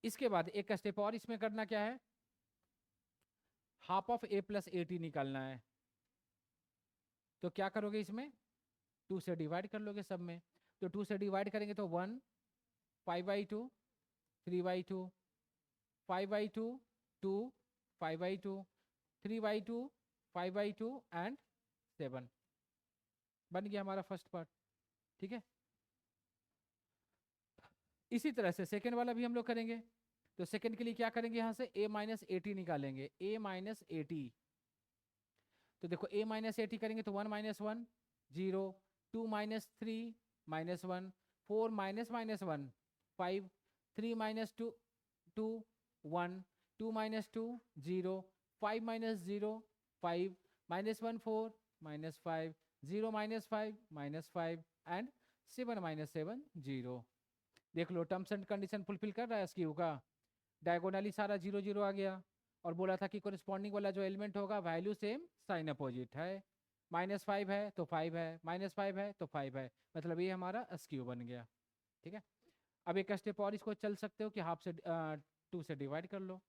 इसके बाद एक स्टेप और इसमें करना क्या है, half of A plus A T निकालना है। तो क्या करोगे, इसमें 2 से डिवाइड कर लोगे सब में। तो 2 से डिवाइड करेंगे तो 1 5/2 3/2 5/2 2 5/2 3/2 5/2 एंड 7 बन गया हमारा फर्स्ट पार्ट। ठीक है, इसी तरह से सेकेंड वाला भी हम लोग करेंगे। तो सेकेंड के लिए क्या करेंगे, यहाँ से a - at निकालेंगे, a - at। तो देखो a - at करेंगे तो 1 - 1 0 2 - 3 -1 4 -1 5 3 - 2 2 1 2 - 2 0 5 - 0 5 -1 4 -5 0 -5 -5 एंड 7 - 7 0। देख लो टर्म्स एंड कंडीशन फुलफिल कर रहा है स्क्यू का। डायगोनली सारा 0 0 आ गया, और बोला था कि कोरिस्पॉन्डिंग वाला जो एलिमेंट होगा वैल्यू सेम साइन अपोजिट है। -5 है तो 5 है, -5 है तो 5 है, मतलब ये हमारा स्क्यू बन गया। ठीक है, अब एक स्टेप और इसको चल सकते हो कि हाफ से 2 से डिवाइड कर लो।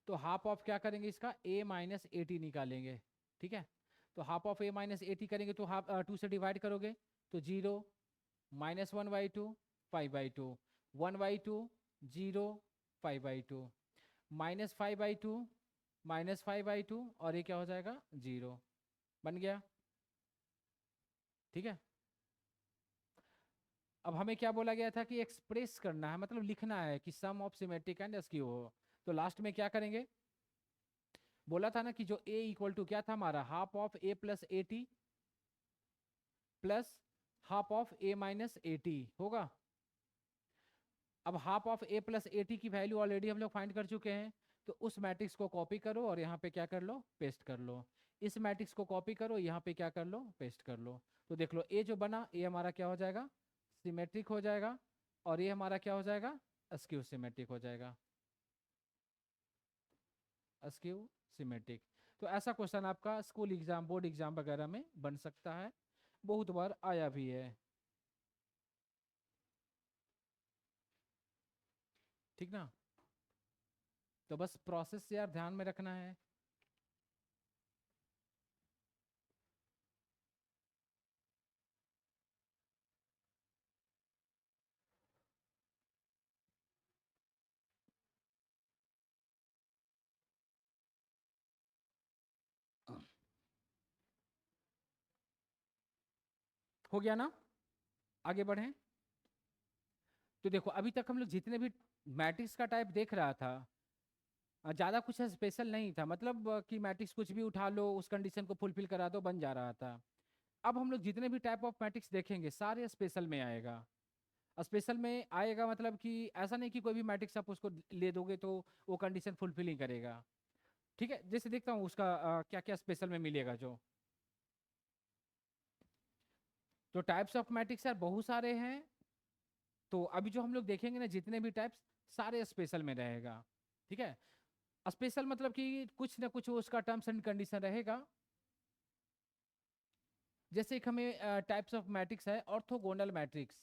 तो हाफ ऑफ क्या करेंगे इसका, a - at निकालेंगे। ठीक है, तो हाफ ऑफ a - at करेंगे तो हाफ 2 से डिवाइड करोगे तो 0 -1/2 5/2 1/2 0 5/2 -5/2 -5/2 और ये क्या हो जाएगा 0 बन गया। ठीक है। अब हमें क्या बोला गया था कि एक्सप्रेस करना है, मतलब लिखना है कि सम ऑफ सिमेट्रिक एंड एस्क्यू हो। तो लास्ट में क्या करेंगे, बोला था ना कि जो a इक्वल टू क्या था हमारा, half of a plus A T plus half of a minus A T होगा। अब half of a plus A T की वैल्यू ऑलरेडी हम लोग फाइंड कर चुके हैं, तो उस मैट्रिक्स को कॉपी करो और यहाँ पे क्या कर लो, पेस्ट कर लो। इस मैट्रिक्स को कॉपी करो, यहाँ पे क्या कर लो, पेस्ट कर लो। तो देख लो a जो बना, a हमारा क्या हो जाएगा, सिमेट्रिक हो जाएगा, और ये हमारा क्या हो जाएगा, अस्क्यू सिमेट्रिक हो जाएगा, अस्क्यू सिमेट्रिक। तो ऐसा क्वेश्चन आपका स्कूल एग्जाम, बोर्ड एग्जाम वगैरह में बन सकता है, बहुत बार आया भी है। ठीक ना। तो बस प्रोसेस यार ध्यान में रखना है। हो गया ना, आगे बढ़ें। तो देखो अभी तक हम लोग जितने भी मैट्रिक्स का टाइप देख रहा था, ज्यादा कुछ स्पेशल नहीं था, मतलब कि मैट्रिक्स कुछ भी उठा लो, उस कंडीशन को फुलफिल करा दो, बन जा रहा था। अब हम लोग जितने भी टाइप ऑफ मैट्रिक्स देखेंगे सारे स्पेशल में आएगा। स्पेशल में आएगा मतलब कि ऐसा नहीं कि कोई भी मैट्रिक्स आप उसको ले दोगे तो वो कंडीशन फुलफिल नहीं करेगा। ठीक है, जैसे देखता हूँ उसका क्या क्या स्पेशल में मिलेगा जो। तो टाइप्स ऑफ मैट्रिक्स यार बहुत सारे हैं। तो अभी जो हम लोग देखेंगे ना, जितने भी टाइप्स, सारे स्पेशल में रहेगा। ठीक है, स्पेशल मतलब कि कुछ ना कुछ उसका टर्म्स एंड कंडीशन रहेगा। जैसे एक हमें टाइप्स ऑफ मैट्रिक्स है, ऑर्थोगोनल मैट्रिक्स,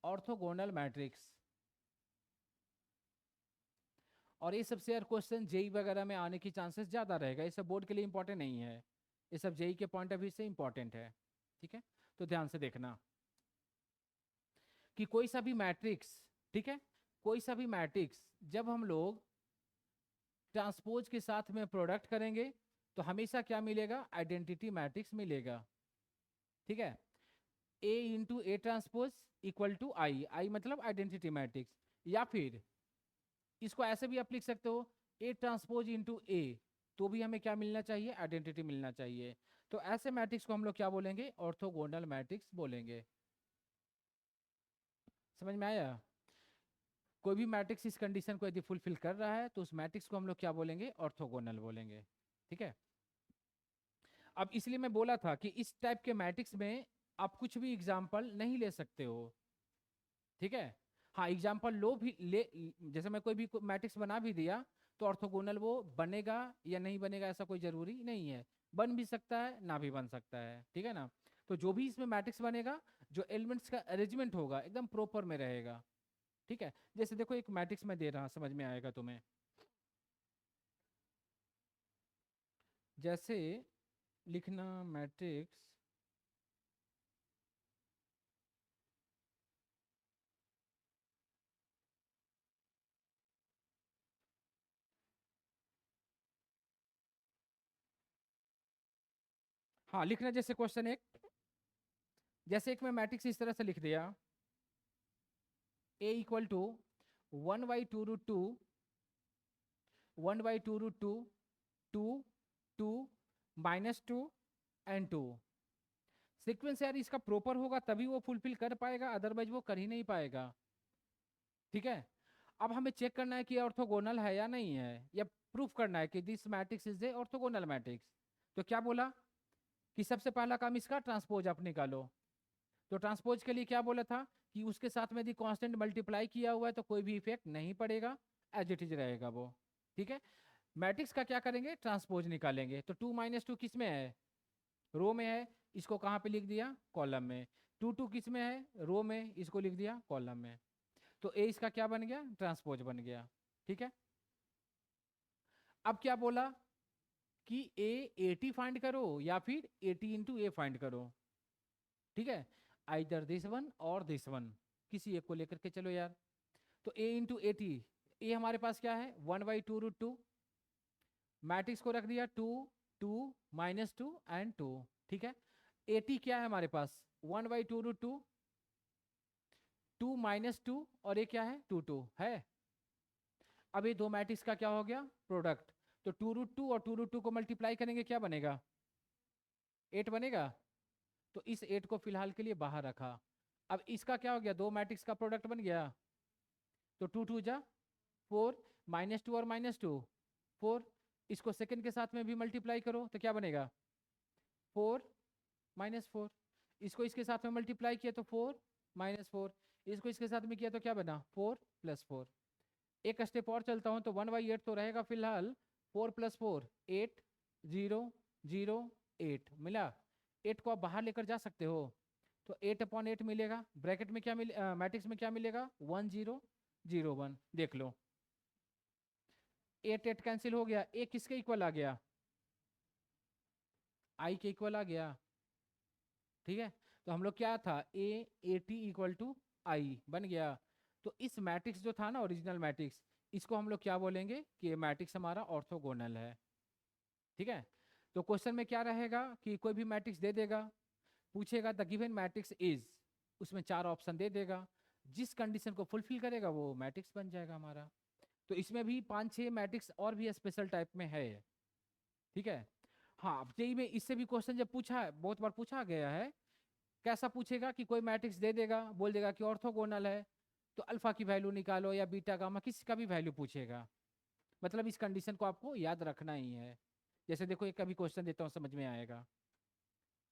ऑर्थोगोनल मैट्रिक्स। और ये सबसे यार क्वेश्चन जेई वगैरह में आने की चांसेस ज्यादा रहेगा, ये सब बोर्ड के लिए इंपॉर्टेंट नहीं है, ये सब जेई के पॉइंट ऑफ व्यू से इंपॉर्टेंट है। ठीक है, तो ध्यान से देखना कि कोई सा भी मैट्रिक्स, ठीक है, कोई सा भी मैट्रिक्स जब हम लोग ट्रांसपोज के साथ में प्रोडक्ट करेंगे तो हमेशा क्या मिलेगा, आइडेंटिटी मैट्रिक्स मिलेगा। ठीक है, A into A transpose equal to I, I मतलब आइडेंटिटी मैट्रिक्स। या फिर इसको ऐसे भी आप लिख सकते हो, ए ट्रांसपोज इंटू ए, तो भी हमें क्या मिलना चाहिए, आइडेंटिटी मिलना चाहिए। तो ऐसे मैट्रिक्स को हम लोग क्या बोलेंगे, ऑर्थोगोनल मैट्रिक्स बोलेंगे। समझ में आया। कोई भी मैट्रिक्स इस कंडीशन को यदि फुलफिल कर रहा है तो उस मैट्रिक्स को हम लोग क्या बोलेंगे, ऑर्थोगोनल बोलेंगे। ठीक है, अब इसलिए मैं बोला था कि इस टाइप के मैट्रिक्स में आप कुछ भी एग्जाम्पल नहीं ले सकते हो। ठीक है, हाँ एग्जाम्पल लो भी ले, जैसे मैं कोई भी मैट्रिक्स बना भी दिया तो ऑर्थोगोनल वो बनेगा या नहीं बनेगा ऐसा कोई जरूरी नहीं है, बन भी सकता है ना भी बन सकता है। ठीक है ना। तो जो भी इसमें मैट्रिक्स बनेगा, जो एलिमेंट्स का अरेंजमेंट होगा एकदम प्रॉपर में रहेगा। ठीक है, जैसे देखो एक मैट्रिक्स में दे रहा, समझ में आएगा तुम्हें। जैसे लिखना मैट्रिक्स, हाँ लिखना जैसे क्वेश्चन एक, जैसे एक मैं मैट्रिक्स इस तरह से लिख दिया, ए इक्वल टू 1/2√2, 1/2√2, 2, 2, -2 एंड 2। सीक्वेंस यार इसका प्रॉपर होगा तभी वो फुलफिल कर पाएगा, अदरवाइज वो कर ही नहीं पाएगा। ठीक है, अब हमें चेक करना है कि ऑर्थोगोनल है या नहीं है, या प्रूफ करना है कि this matrix is A orthogonal matrix. तो क्या बोला कि सबसे पहला काम इसका ट्रांसपोज आप निकालो। तो ट्रांसपोज के लिए क्या बोला था कि उसके साथ में यदि कांस्टेंट मल्टीप्लाई किया हुआ है तो कोई भी इफेक्ट नहीं पड़ेगा, एज इट इज रहेगा वो। ठीक है, मैट्रिक्स का क्या करेंगे, ट्रांसपोज निकालेंगे। तो 2 - 2 किस में है, रो में है, इसको कहाँ पे लिख दिया, कॉलम में। 2 किस में है, रो में, इसको लिख दिया कॉलम में। तो ए इसका क्या बन गया, ट्रांसपोज बन गया। ठीक है, अब क्या बोला कि ए 80 फाइंड करो या फिर 80 इंटू ए फाइंड करो। ठीक है, आइदर दिस वन और दिस वन, किसी एक को लेकर के चलो यार। तो ए इंटू 80, ए हमारे पास क्या है, 1/2√2, मैट्रिक्स को रख दिया 2, 2, -2 एंड 2। ठीक है, 80 क्या है हमारे पास, 1/2√2, 2 - 2, और ये क्या है 2 है। अब ये दो मैट्रिक्स का क्या हो गया, प्रोडक्ट। तो 2√2 और 2√2 को मल्टीप्लाई करेंगे, क्या बनेगा, 8 बनेगा। तो इस 8 को फिलहाल के लिए बाहर रखा। अब इसका क्या हो गया, दो मैट्रिक्स का प्रोडक्ट बन गया। तो 2 × 2 = 4, -2 और -2 4। इसको सेकंड के साथ में भी मल्टीप्लाई करो तो क्या बनेगा, 4 - 4। इसको इसके साथ में मल्टीप्लाई किया तो 4 - 4। इसको इसके साथ में किया तो क्या बना, 4 + 4। एक स्टेप और चलता हूं तो 1/8 तो रहेगा फिलहाल, 4 + 4 8, 0 0 8 मिला। 8 को आप बाहर लेकर जा सकते हो, तो 8/8 मिलेगा। ब्रैकेट में क्या मिले, मैट्रिक्स में क्या मिलेगा, 1 0 0 1। देख लो 8 8 कैंसिल हो गया, ए किसके इक्वल आ गया, आई के इक्वल आ गया। ठीक है, तो हम लोग क्या था, A80 = I बन गया। तो इस मैट्रिक्स जो था ना, ओरिजिनल मैट्रिक्स, इसको हम लोग क्या बोलेंगे कि ये मैट्रिक्स हमारा ऑर्थोगोनल है। ठीक है, तो क्वेश्चन में क्या रहेगा कि कोई भी मैट्रिक्स दे देगा, पूछेगा द गिवन मैट्रिक्स इज, उसमें 4 ऑप्शन दे देगा, जिस कंडीशन को फुलफिल करेगा वो मैट्रिक्स बन जाएगा हमारा। तो इसमें भी 5-6 मैट्रिक्स और भी स्पेशल टाइप में है। ठीक है, हाँ जेई में इससे भी क्वेश्चन जब पूछा है, बहुत बार पूछा गया है। कैसा पूछेगा कि कोई मैट्रिक्स दे देगा, बोल देगा कि ऑर्थोगोनल है, तो अल्फा की वैल्यू निकालो या बीटा गामा किसी का भी वैल्यू पूछेगा। मतलब इस कंडीशन को आपको याद रखना ही है। जैसे देखो एक कभी क्वेश्चन देता हूँ, समझ में आएगा।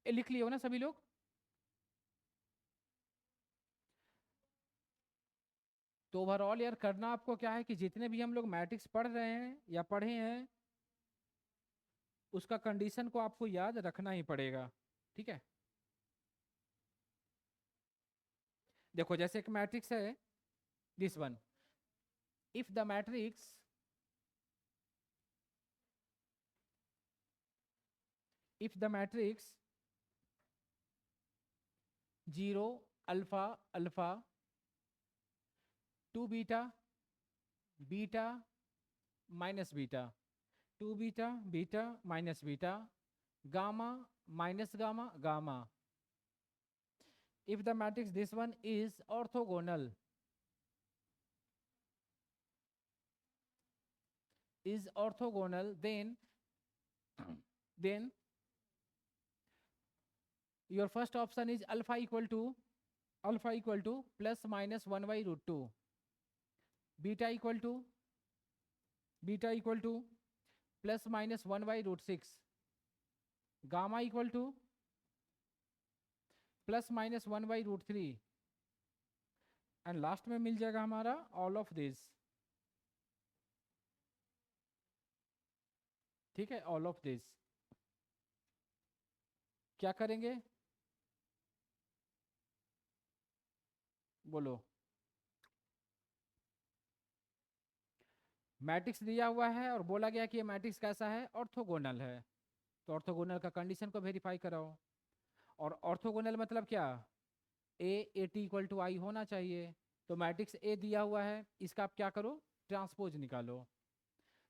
ये लिख लियो ना सभी लोग। तो ओवरऑल यार करना आपको क्या है कि जितने भी हम लोग मैट्रिक्स पढ़ रहे हैं या पढ़े हैं, उसका कंडीशन को आपको याद रखना ही पड़ेगा। ठीक है, देखो जैसे एक मैट्रिक्स है, this one, if the matrix, if the matrix 0 alpha alpha 2 beta beta -beta 2 beta beta -beta gamma gamma gamma, if the matrix this one is orthogonal, then your first option is alpha equal to +- 1/√2, beta equal to +- 1/√6, gamma equal to +- 1/√3, and last में मिल जाएगा हमारा all of this. ठीक है, all of this क्या करेंगे, बोलो। Matrix दिया हुआ है और बोला गया कि ये मैट्रिक्स कैसा है, ऑर्थोगोनल है। तो ऑर्थोगोनल का कंडीशन को वेरीफाई कराओ। और ऑर्थोगोनल मतलब क्या, A80 = I होना चाहिए। तो मैट्रिक्स ए दिया हुआ है, इसका आप क्या करो, ट्रांसपोज निकालो,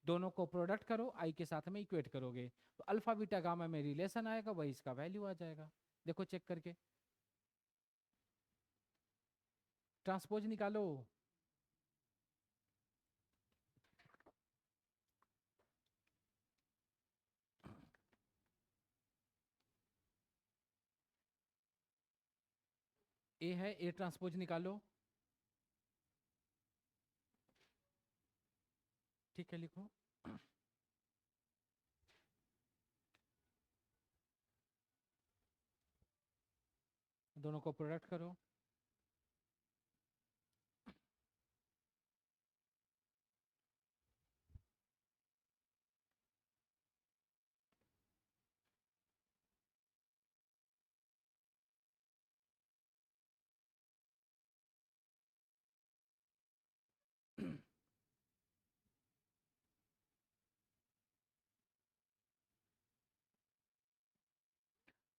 दोनों को प्रोडक्ट करो, आई के साथ में इक्वेट करोगे, तो अल्फा बीटा गामा में रिलेशन आएगा, वही इसका वैल्यू आ जाएगा। देखो चेक करके, ट्रांसपोज निकालो। ए है, ए ट्रांसपोज निकालो। ठीक है, लिखो। दोनों को प्रोडक्ट करो।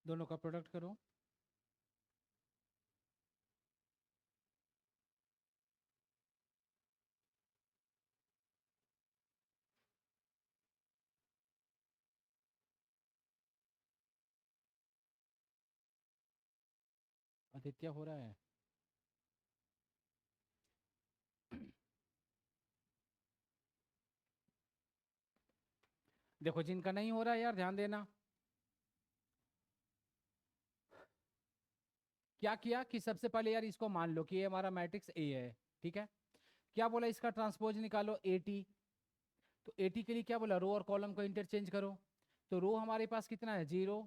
दोनों का प्रोडक्ट करो। आदित्य हो रहा है? देखो जिनका नहीं हो रहा है यार ध्यान देना। क्या किया कि सबसे पहले यार इसको मान लो कि ये हमारा मैट्रिक्स ए है, ठीक है। क्या बोला, इसका ट्रांसपोज निकालो एटी। तो एटी के लिए क्या बोला, रो और कॉलम को इंटरचेंज करो। तो रो हमारे पास कितना है, 0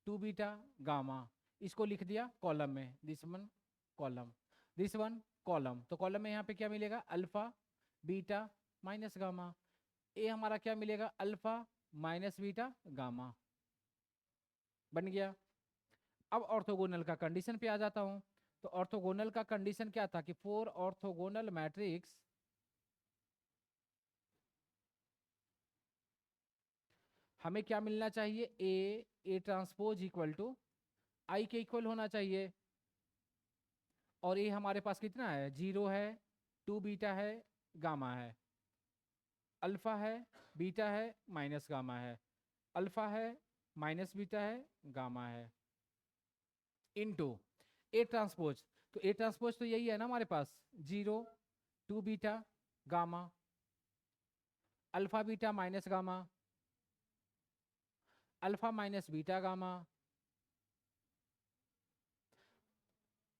2 बीटा गामा। इसको लिख दिया कॉलम में, this one column, this one column. तो कॉलम में यहाँ पे क्या मिलेगा, अल्फा बीटा माइनस गामा। ए हमारा क्या मिलेगा, अल्फा माइनस बीटा गामा। बन गया। अब ऑर्थोगोनल का कंडीशन पे आ जाता हूं। तो ऑर्थोगोनल का कंडीशन क्या था कि फोर ऑर्थोगोनल मैट्रिक्स हमें क्या मिलना चाहिए, ए ट्रांसपोज इक्वल टू आई के इक्वल होना चाहिए। और ये हमारे पास कितना है, 0 है, 2 बीटा है, गामा है, अल्फा है, बीटा है, माइनस गामा है, अल्फा है, माइनस बीटा है, गामा है, इनटू ए ट्रांसपोज। तो ए ट्रांसपोज तो यही है ना हमारे पास, 0 2 beta gamma, alpha beta minus gamma, alpha minus beta gamma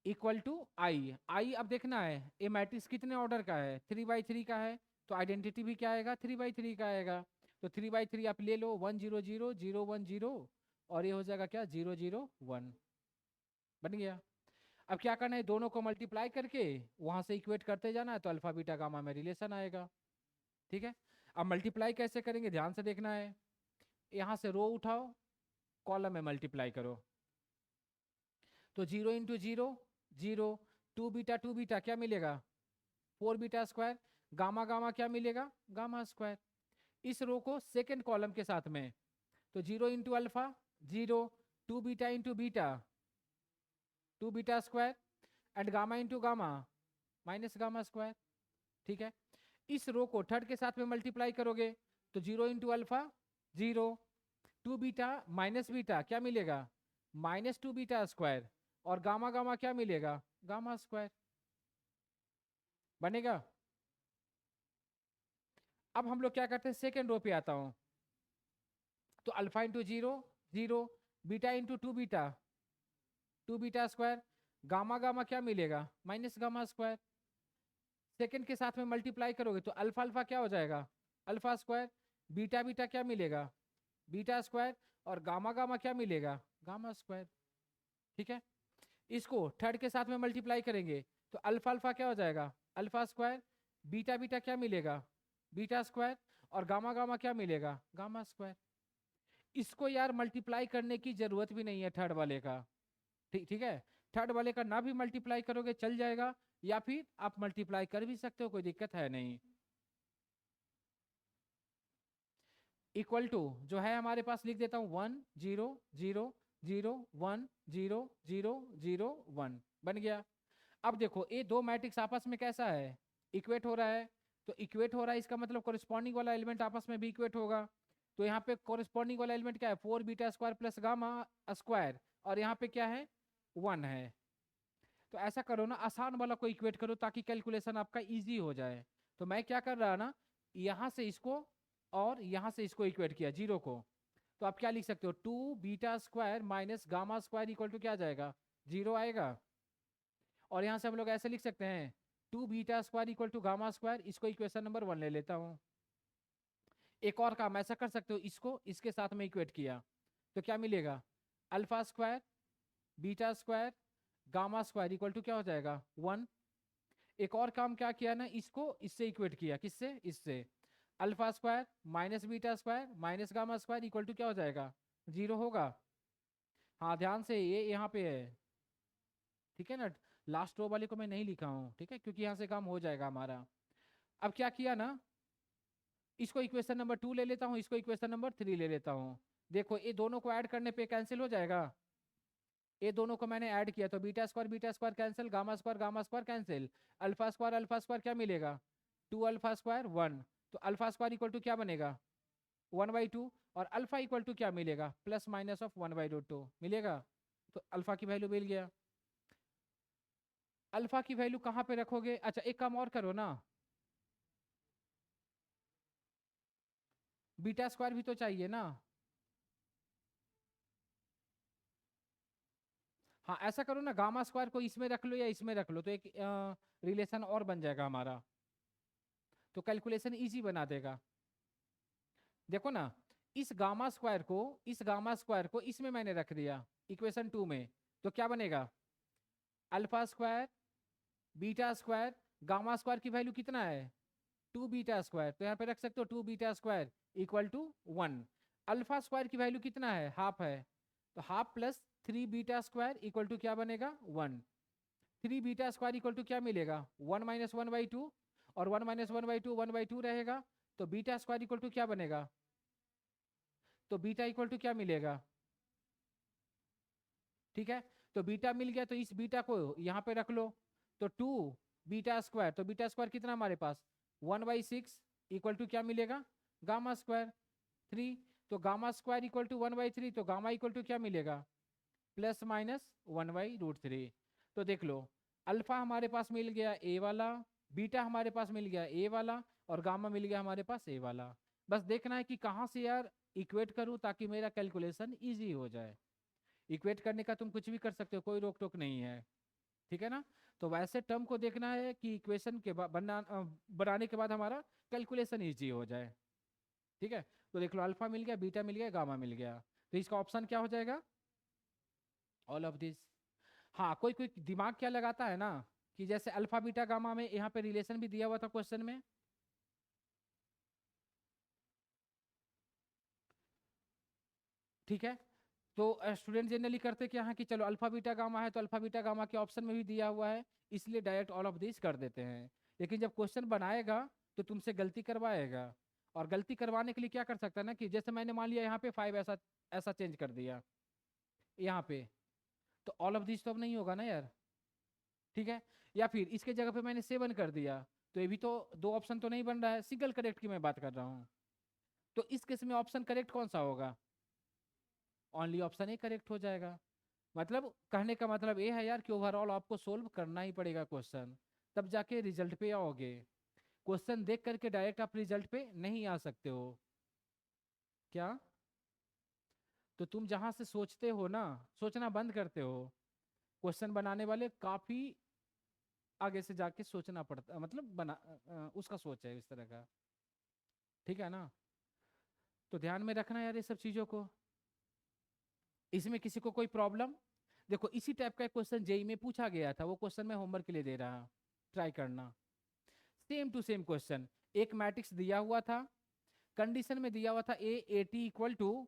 equal to I. I अब देखना है ये मैट्रिक्स कितने ऑर्डर का है, 3 by 3 का है। तो आइडेंटिटी भी क्या आएगा, 3 by 3 का आएगा। तो 3 by 3 आप ले लो, 1 0 0 0 1 0, और ये हो जाएगा क्या, 0 0 1। बन गया। अब क्या करना है, दोनों को मल्टीप्लाई करके वहां से इक्वेट करते जाना है, तो अल्फा बीटा गामा में रिलेशन आएगा। ठीक है। अब मल्टीप्लाई कैसे करेंगे, ध्यान से देखना है। यहाँ से रो उठाओ, कॉलम में मल्टीप्लाई करो। तो 0 इंटू 0 0, 2 बीटा क्या मिलेगा, 4 बीटा स्क्वायर, गामा गामा क्या मिलेगा, गामा स्क्वायर। इस रो को सेकेंड कॉलम के साथ में, तो 0 into alpha 0, 2 beta into beta 2 beta square, and gamma into gamma minus gamma square. ठीक है। इस रो को थर्ड के साथ में मल्टीप्लाई करोगे, तो 0 into alpha 0, 2 beta minus beta क्या मिलेगा, -2 बीटा स्क्वायर, और गामा गामा क्या मिलेगा, गामा स्क्वायर। बनेगा। अब हम लोग क्या करते हैं, सेकेंड रो पे आता हूं। तो alpha into 0 0, beta into 2 beta square, gamma gamma क्या मिलेगा, माइनस गामा स्क्वायर। सेकेंड के साथ में मल्टीप्लाई करोगे तो अल्फा अल्फा क्या हो जाएगा, अल्फा स्क्वायर, बीटा बीटा क्या मिलेगा, बीटा स्क्वायर, और गामा गामा क्या मिलेगा, गामा स्क्वायर। ठीक है। इसको थर्ड के साथ में मल्टीप्लाई करेंगे, तो अल्फा अल्फा क्या हो जाएगा, अल्फा स्क्वायर, बीटा बीटा क्या मिलेगा, बीटा स्क्वायर, और गामा गामा क्या मिलेगा, गामा स्क्वायर। इसको यार मल्टीप्लाई करने की जरूरत भी नहीं है थर्ड वाले का। ठीक ठीक है। थर्ड वाले का ना भी मल्टीप्लाई करोगे चल जाएगा, या फिर आप मल्टीप्लाई कर भी सकते हो, कोई दिक्कत है नहीं। इक्वल टू जो है हमारे पास लिख देता हूं, 1 0 0 0 1 0 0 0 1। बन गया। अब देखो ये दो मैट्रिक्स आपस में कैसा है, इक्वेट हो रहा है। तो इक्वेट हो रहा है इसका मतलब कोरिस्पॉन्डिंग वाला एलिमेंट आपस में भी इक्वेट होगा। तो यहाँ पे कोरिस्पॉन्डिंग वाला एलिमेंट क्या है, 4 beta square plus gamma square, और यहाँ पे क्या है, 1 है। तो ऐसा करो ना, आसान वाला को इक्वेट करो ताकि कैलकुलेशन आपका इजी हो जाए। तो मैं क्या कर रहा ना, यहाँ से इसको और यहाँ से इसको इक्वेट किया, 0 को। तो आप क्या लिख सकते हो, 2 beta square minus gamma square equal to क्या आ जाएगा, 0 आएगा। और यहाँ से हम लोग ऐसे लिख सकते हैं, 2 beta square equal to gamma square, इसको इक्वेशन नंबर 1 ले लेता हूँ। एक और काम ऐसा कर सकते हो, इसको इसके साथ में इक्वेट किया तो क्या मिलेगा, alpha square beta square gamma square equal to क्या हो जाएगा, 1। एक और काम क्या किया ना, इसको इससे इक्वेट किया, किससे, इससे, alpha square minus beta square minus gamma square equal to क्या हो जाएगा, 0 होगा। हाँ ध्यान से, ये यहाँ पे है, ठीक है ना। लास्ट रो वाले को मैं नहीं लिखा हूँ, ठीक है, क्योंकि यहाँ से काम हो जाएगा हमारा। अब क्या किया ना, इसको इक्वेशन नंबर 2 ले लेता हूँ, इसको इक्वेशन नंबर 3 ले लेता हूँ। देखो ये दोनों को ऐड करने पे कैंसिल हो जाएगा, ये दोनों को मैंने ऐड किया तो beta square cancel, gamma square cancel, alpha square क्या मिलेगा, 2 अल्फा स्क्वायर 1। तो अल्फा स्क्वायर इक्वल टू क्या बनेगा, 1/2, और अल्फा इक्वल टू क्या मिलेगा, प्लस माइनस ऑफ 1/2 मिलेगा। तो अल्फा की वैल्यू मिल गया। अल्फा की वैल्यू कहाँ पे रखोगे? अच्छा एक काम और करो ना, बीटा स्क्वायर भी तो चाहिए ना। हाँ ऐसा करो ना, गामा स्क्वायर को इसमें रख लो या इसमें रख लो, तो एक रिलेशन और बन जाएगा हमारा, तो कैलकुलेशन इजी बना देगा। देखो ना, इस गामा स्क्वायर को इसमें मैंने रख दिया इक्वेशन 2 में, तो क्या बनेगा? Alpha square beta square, gamma square की वैल्यू कितना है? 2 बीटा स्क्वायर, तो यहाँ पे रख सकते हो 2 beta square equal to 1। Alpha square की वैल्यू कितना है? हाफ है, तो half plus 3 beta square equal to क्या बनेगा? 1। 3 बीटा स्क्वायर इक्वल टू क्या मिलेगा? 1 माइनस 1/2, और 1 माइनस 1/2 1/2 रहेगा, तो बीटा स्क्वायर इक्वल टू क्या बनेगा? तो बीटा इक्वल टू क्या मिलेगा? ठीक है, तो बीटा मिल गया, तो इस बीटा को यहाँ पे रख लो, तो 2 बीटा स्क्वायर, तो बीटा स्क्वायर कितना हमारे पास? 1/6 इक्वल टू क्या मिलेगा? गामा स्क्वायर 3, तो गामा स्क्वायर इक्वल टू 1/3, तो गामा इक्वल टू क्या मिलेगा? Plus minus 1/√3। तो देख लो, अल्फा हमारे पास मिल गया ए वाला, बीटा हमारे पास मिल गया ए वाला, और गामा मिल गया हमारे पास ए वाला। बस देखना है कि कहाँ से यार इक्वेट करूँ ताकि मेरा कैलकुलेशन इजी हो जाए। इक्वेट करने का तुम कुछ भी कर सकते हो, कोई रोक टोक नहीं है, ठीक है ना। तो वैसे टर्म को देखना है कि इक्वेशन के बाद बनाने के बाद हमारा कैलकुलेशन इजी हो जाए, ठीक है। तो देख लो, अल्फा मिल गया, बीटा मिल गया, गामा मिल गया, तो इसका ऑप्शन क्या हो जाएगा? All of this. हाँ कोई कोई दिमाग क्या लगाता है ना, कि जैसे अल्फा बीटा गामा में यहाँ पे रिलेशन भी दिया हुआ था क्वेश्चन में, ठीक है। तो स्टूडेंट जनरली करते क्या है कि चलो अल्फा बीटा गामा है, तो अल्फा बीटा गामा के ऑप्शन में भी दिया हुआ है, इसलिए डायरेक्ट ऑल ऑफ दिस कर देते हैं। लेकिन जब क्वेश्चन बनाएगा तो तुमसे गलती करवाएगा, और गलती करवाने के लिए क्या कर सकता है ना, कि जैसे मैंने मान लिया यहाँ पे 5 ऐसा ऐसा चेंज कर दिया यहाँ पे, तो ऑल ऑफ दिस तो अब नहीं होगा ना यार, ठीक है। या फिर इसके जगह पे मैंने 7 कर दिया, तो ये भी तो दो ऑप्शन तो नहीं बन रहा है, सिंगल करेक्ट की मैं बात कर रहा हूँ। तो इस केस में ऑप्शन करेक्ट कौन सा होगा? ओनली ऑप्शन ही करेक्ट हो जाएगा। मतलब कहने का मतलब ये है यार कि ओवरऑल आपको सोल्व करना ही पड़ेगा क्वेश्चन, तब जाके रिजल्ट पे आओगे। क्वेश्चन देख करके डायरेक्ट आप रिजल्ट पे नहीं आ सकते हो। क्या? तो तुम जहां से सोचते हो ना, सोचना बंद करते हो, क्वेश्चन बनाने वाले काफी आगे से जाके सोचना पड़ता, मतलब उसका सोच है इस तरह का, ठीक है ना। तो ध्यान में रखना यार ये सब चीजों को। इसमें किसी को कोई प्रॉब्लम? देखो इसी टाइप का क्वेश्चन जेई में पूछा गया था, वो क्वेश्चन मैं होमवर्क के लिए दे रहा, ट्राई करना। सेम टू सेम क्वेश्चन, एक मैट्रिक्स दिया हुआ था, कंडीशन में दिया हुआ था ए इक्वल टू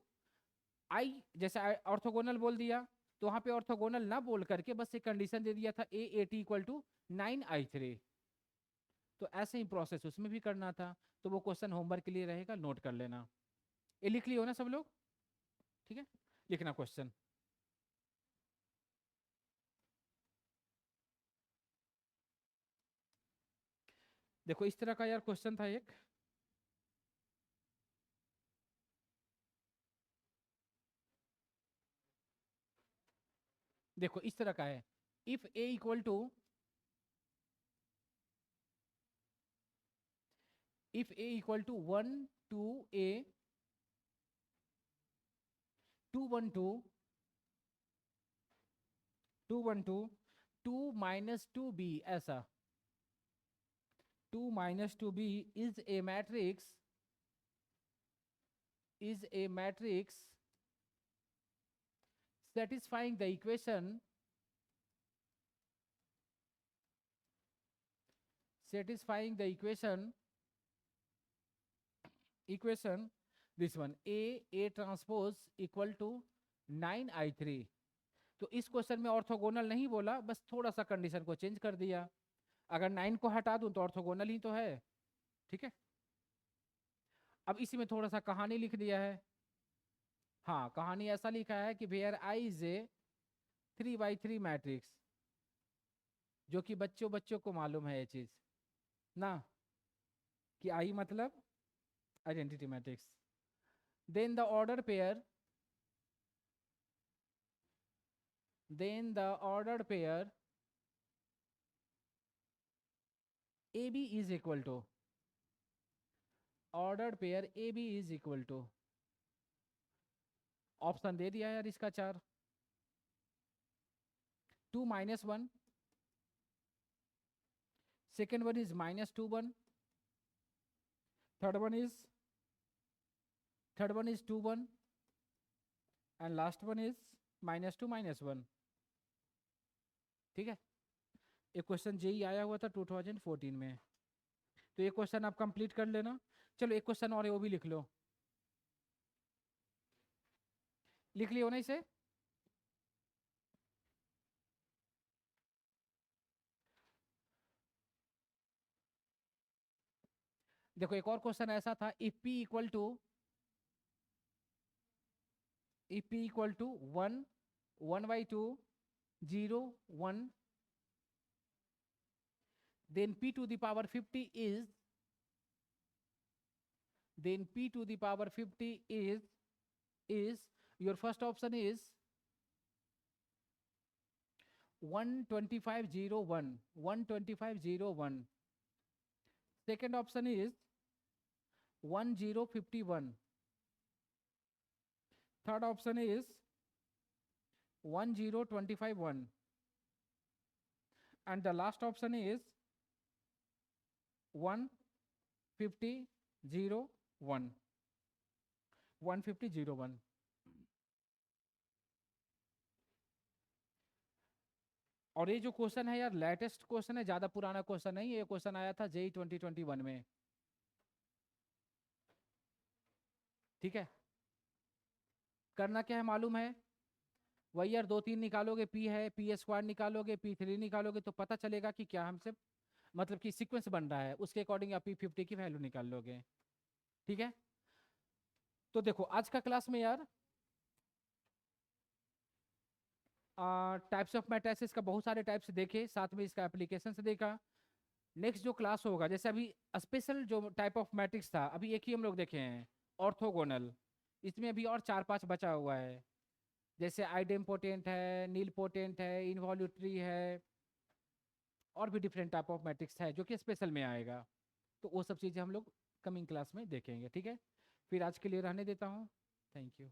आई, जैसे ऑर्थोगोनल बोल दिया, तो वहां पे ऑर्थोगोनल ना बोल करके बस एक कंडीशन दे दिया था ए इक्वल टू 9i3। तो ऐसे ही प्रोसेस उसमें भी करना था, तो वो क्वेश्चन होमवर्क के लिए रहेगा, नोट कर लेना। ये लिख लियो ना सब लोग? ठीक है, लिखना क्वेश्चन। देखो इस तरह का यार क्वेश्चन था एक, देखो इस तरह का है, if A equal to, if a equal to 1 2a 2 1 2 2 1 2 2 minus 2b, ऐसा 2 minus 2b is a matrix satisfying the equation this one a transpose equal to 9i3। तो इस क्वेश्चन में ऑर्थोगोनल नहीं बोला, बस थोड़ा सा कंडीशन को चेंज कर दिया, अगर 9 को हटा दूं तो ऑर्थोगोनल ही तो है, ठीक है। अब इसी में थोड़ा सा कहानी लिख दिया है। हाँ कहानी ऐसा लिखा है कि where I is a 3x3 matrix, जो कि बच्चों बच्चों को मालूम है ये चीज ना, कि आई मतलब identity matrix. Then the order pair then the order pair A B is equal to ordered pair A B is equal to, option दे दिया यार इसका 4, 2 - 1, second one is -2 1, third one is 2 1, and last one is -2 -1. ठीक है, एक question JEE आया हुआ था 2014 में, तो ये क्वेश्चन आप कंप्लीट कर लेना। चलो एक क्वेश्चन और है, वो भी लिख लो, लिख लियो ना इसे। देखो एक और क्वेश्चन ऐसा था, if p equal to 1 1/2 0 1, then p to the power 50 is, your first option is 125/01, 125/01, second option is 1051, third option is 10251, and the last option is 150/01, 150/01। और ये जो क्वेश्चन है यार लेटेस्ट क्वेश्चन है, ज्यादा पुराना क्वेश्चन नहीं है, ये क्वेश्चन आया था जेई 2021 में। ठीक है, करना क्या है मालूम है, वही यार 2 3 निकालोगे, पी है, पी स्क्वायर निकालोगे, p3 निकालोगे, तो पता चलेगा कि क्या हमसे मतलब कि सीक्वेंस बन रहा है, उसके अकॉर्डिंग आप p50 की वैल्यू निकाल लोगे। ठीक है, तो देखो आज का क्लास में यार टाइप्स ऑफ मैट्रिसेस का बहुत सारे टाइप्स देखे, साथ में इसका एप्लीकेशन से देखा। नेक्स्ट जो क्लास होगा, जैसे अभी स्पेशल जो टाइप ऑफ मैट्रिक्स था, अभी एक ही हम लोग देखे हैं, ऑर्थोगोनल, इसमें अभी और 4 5 बचा हुआ है, जैसे आइडेम्पोटेंट है, नील पोटेंट है, इनवॉल्यूटरी है, और भी डिफरेंट टाइप ऑफ मैट्रिक्स है जो कि स्पेशल में आएगा। तो वो सब चीज़ें हम लोग कमिंग क्लास में देखेंगे। ठीक है, फिर आज के लिए रहने देता हूँ, थैंक यू।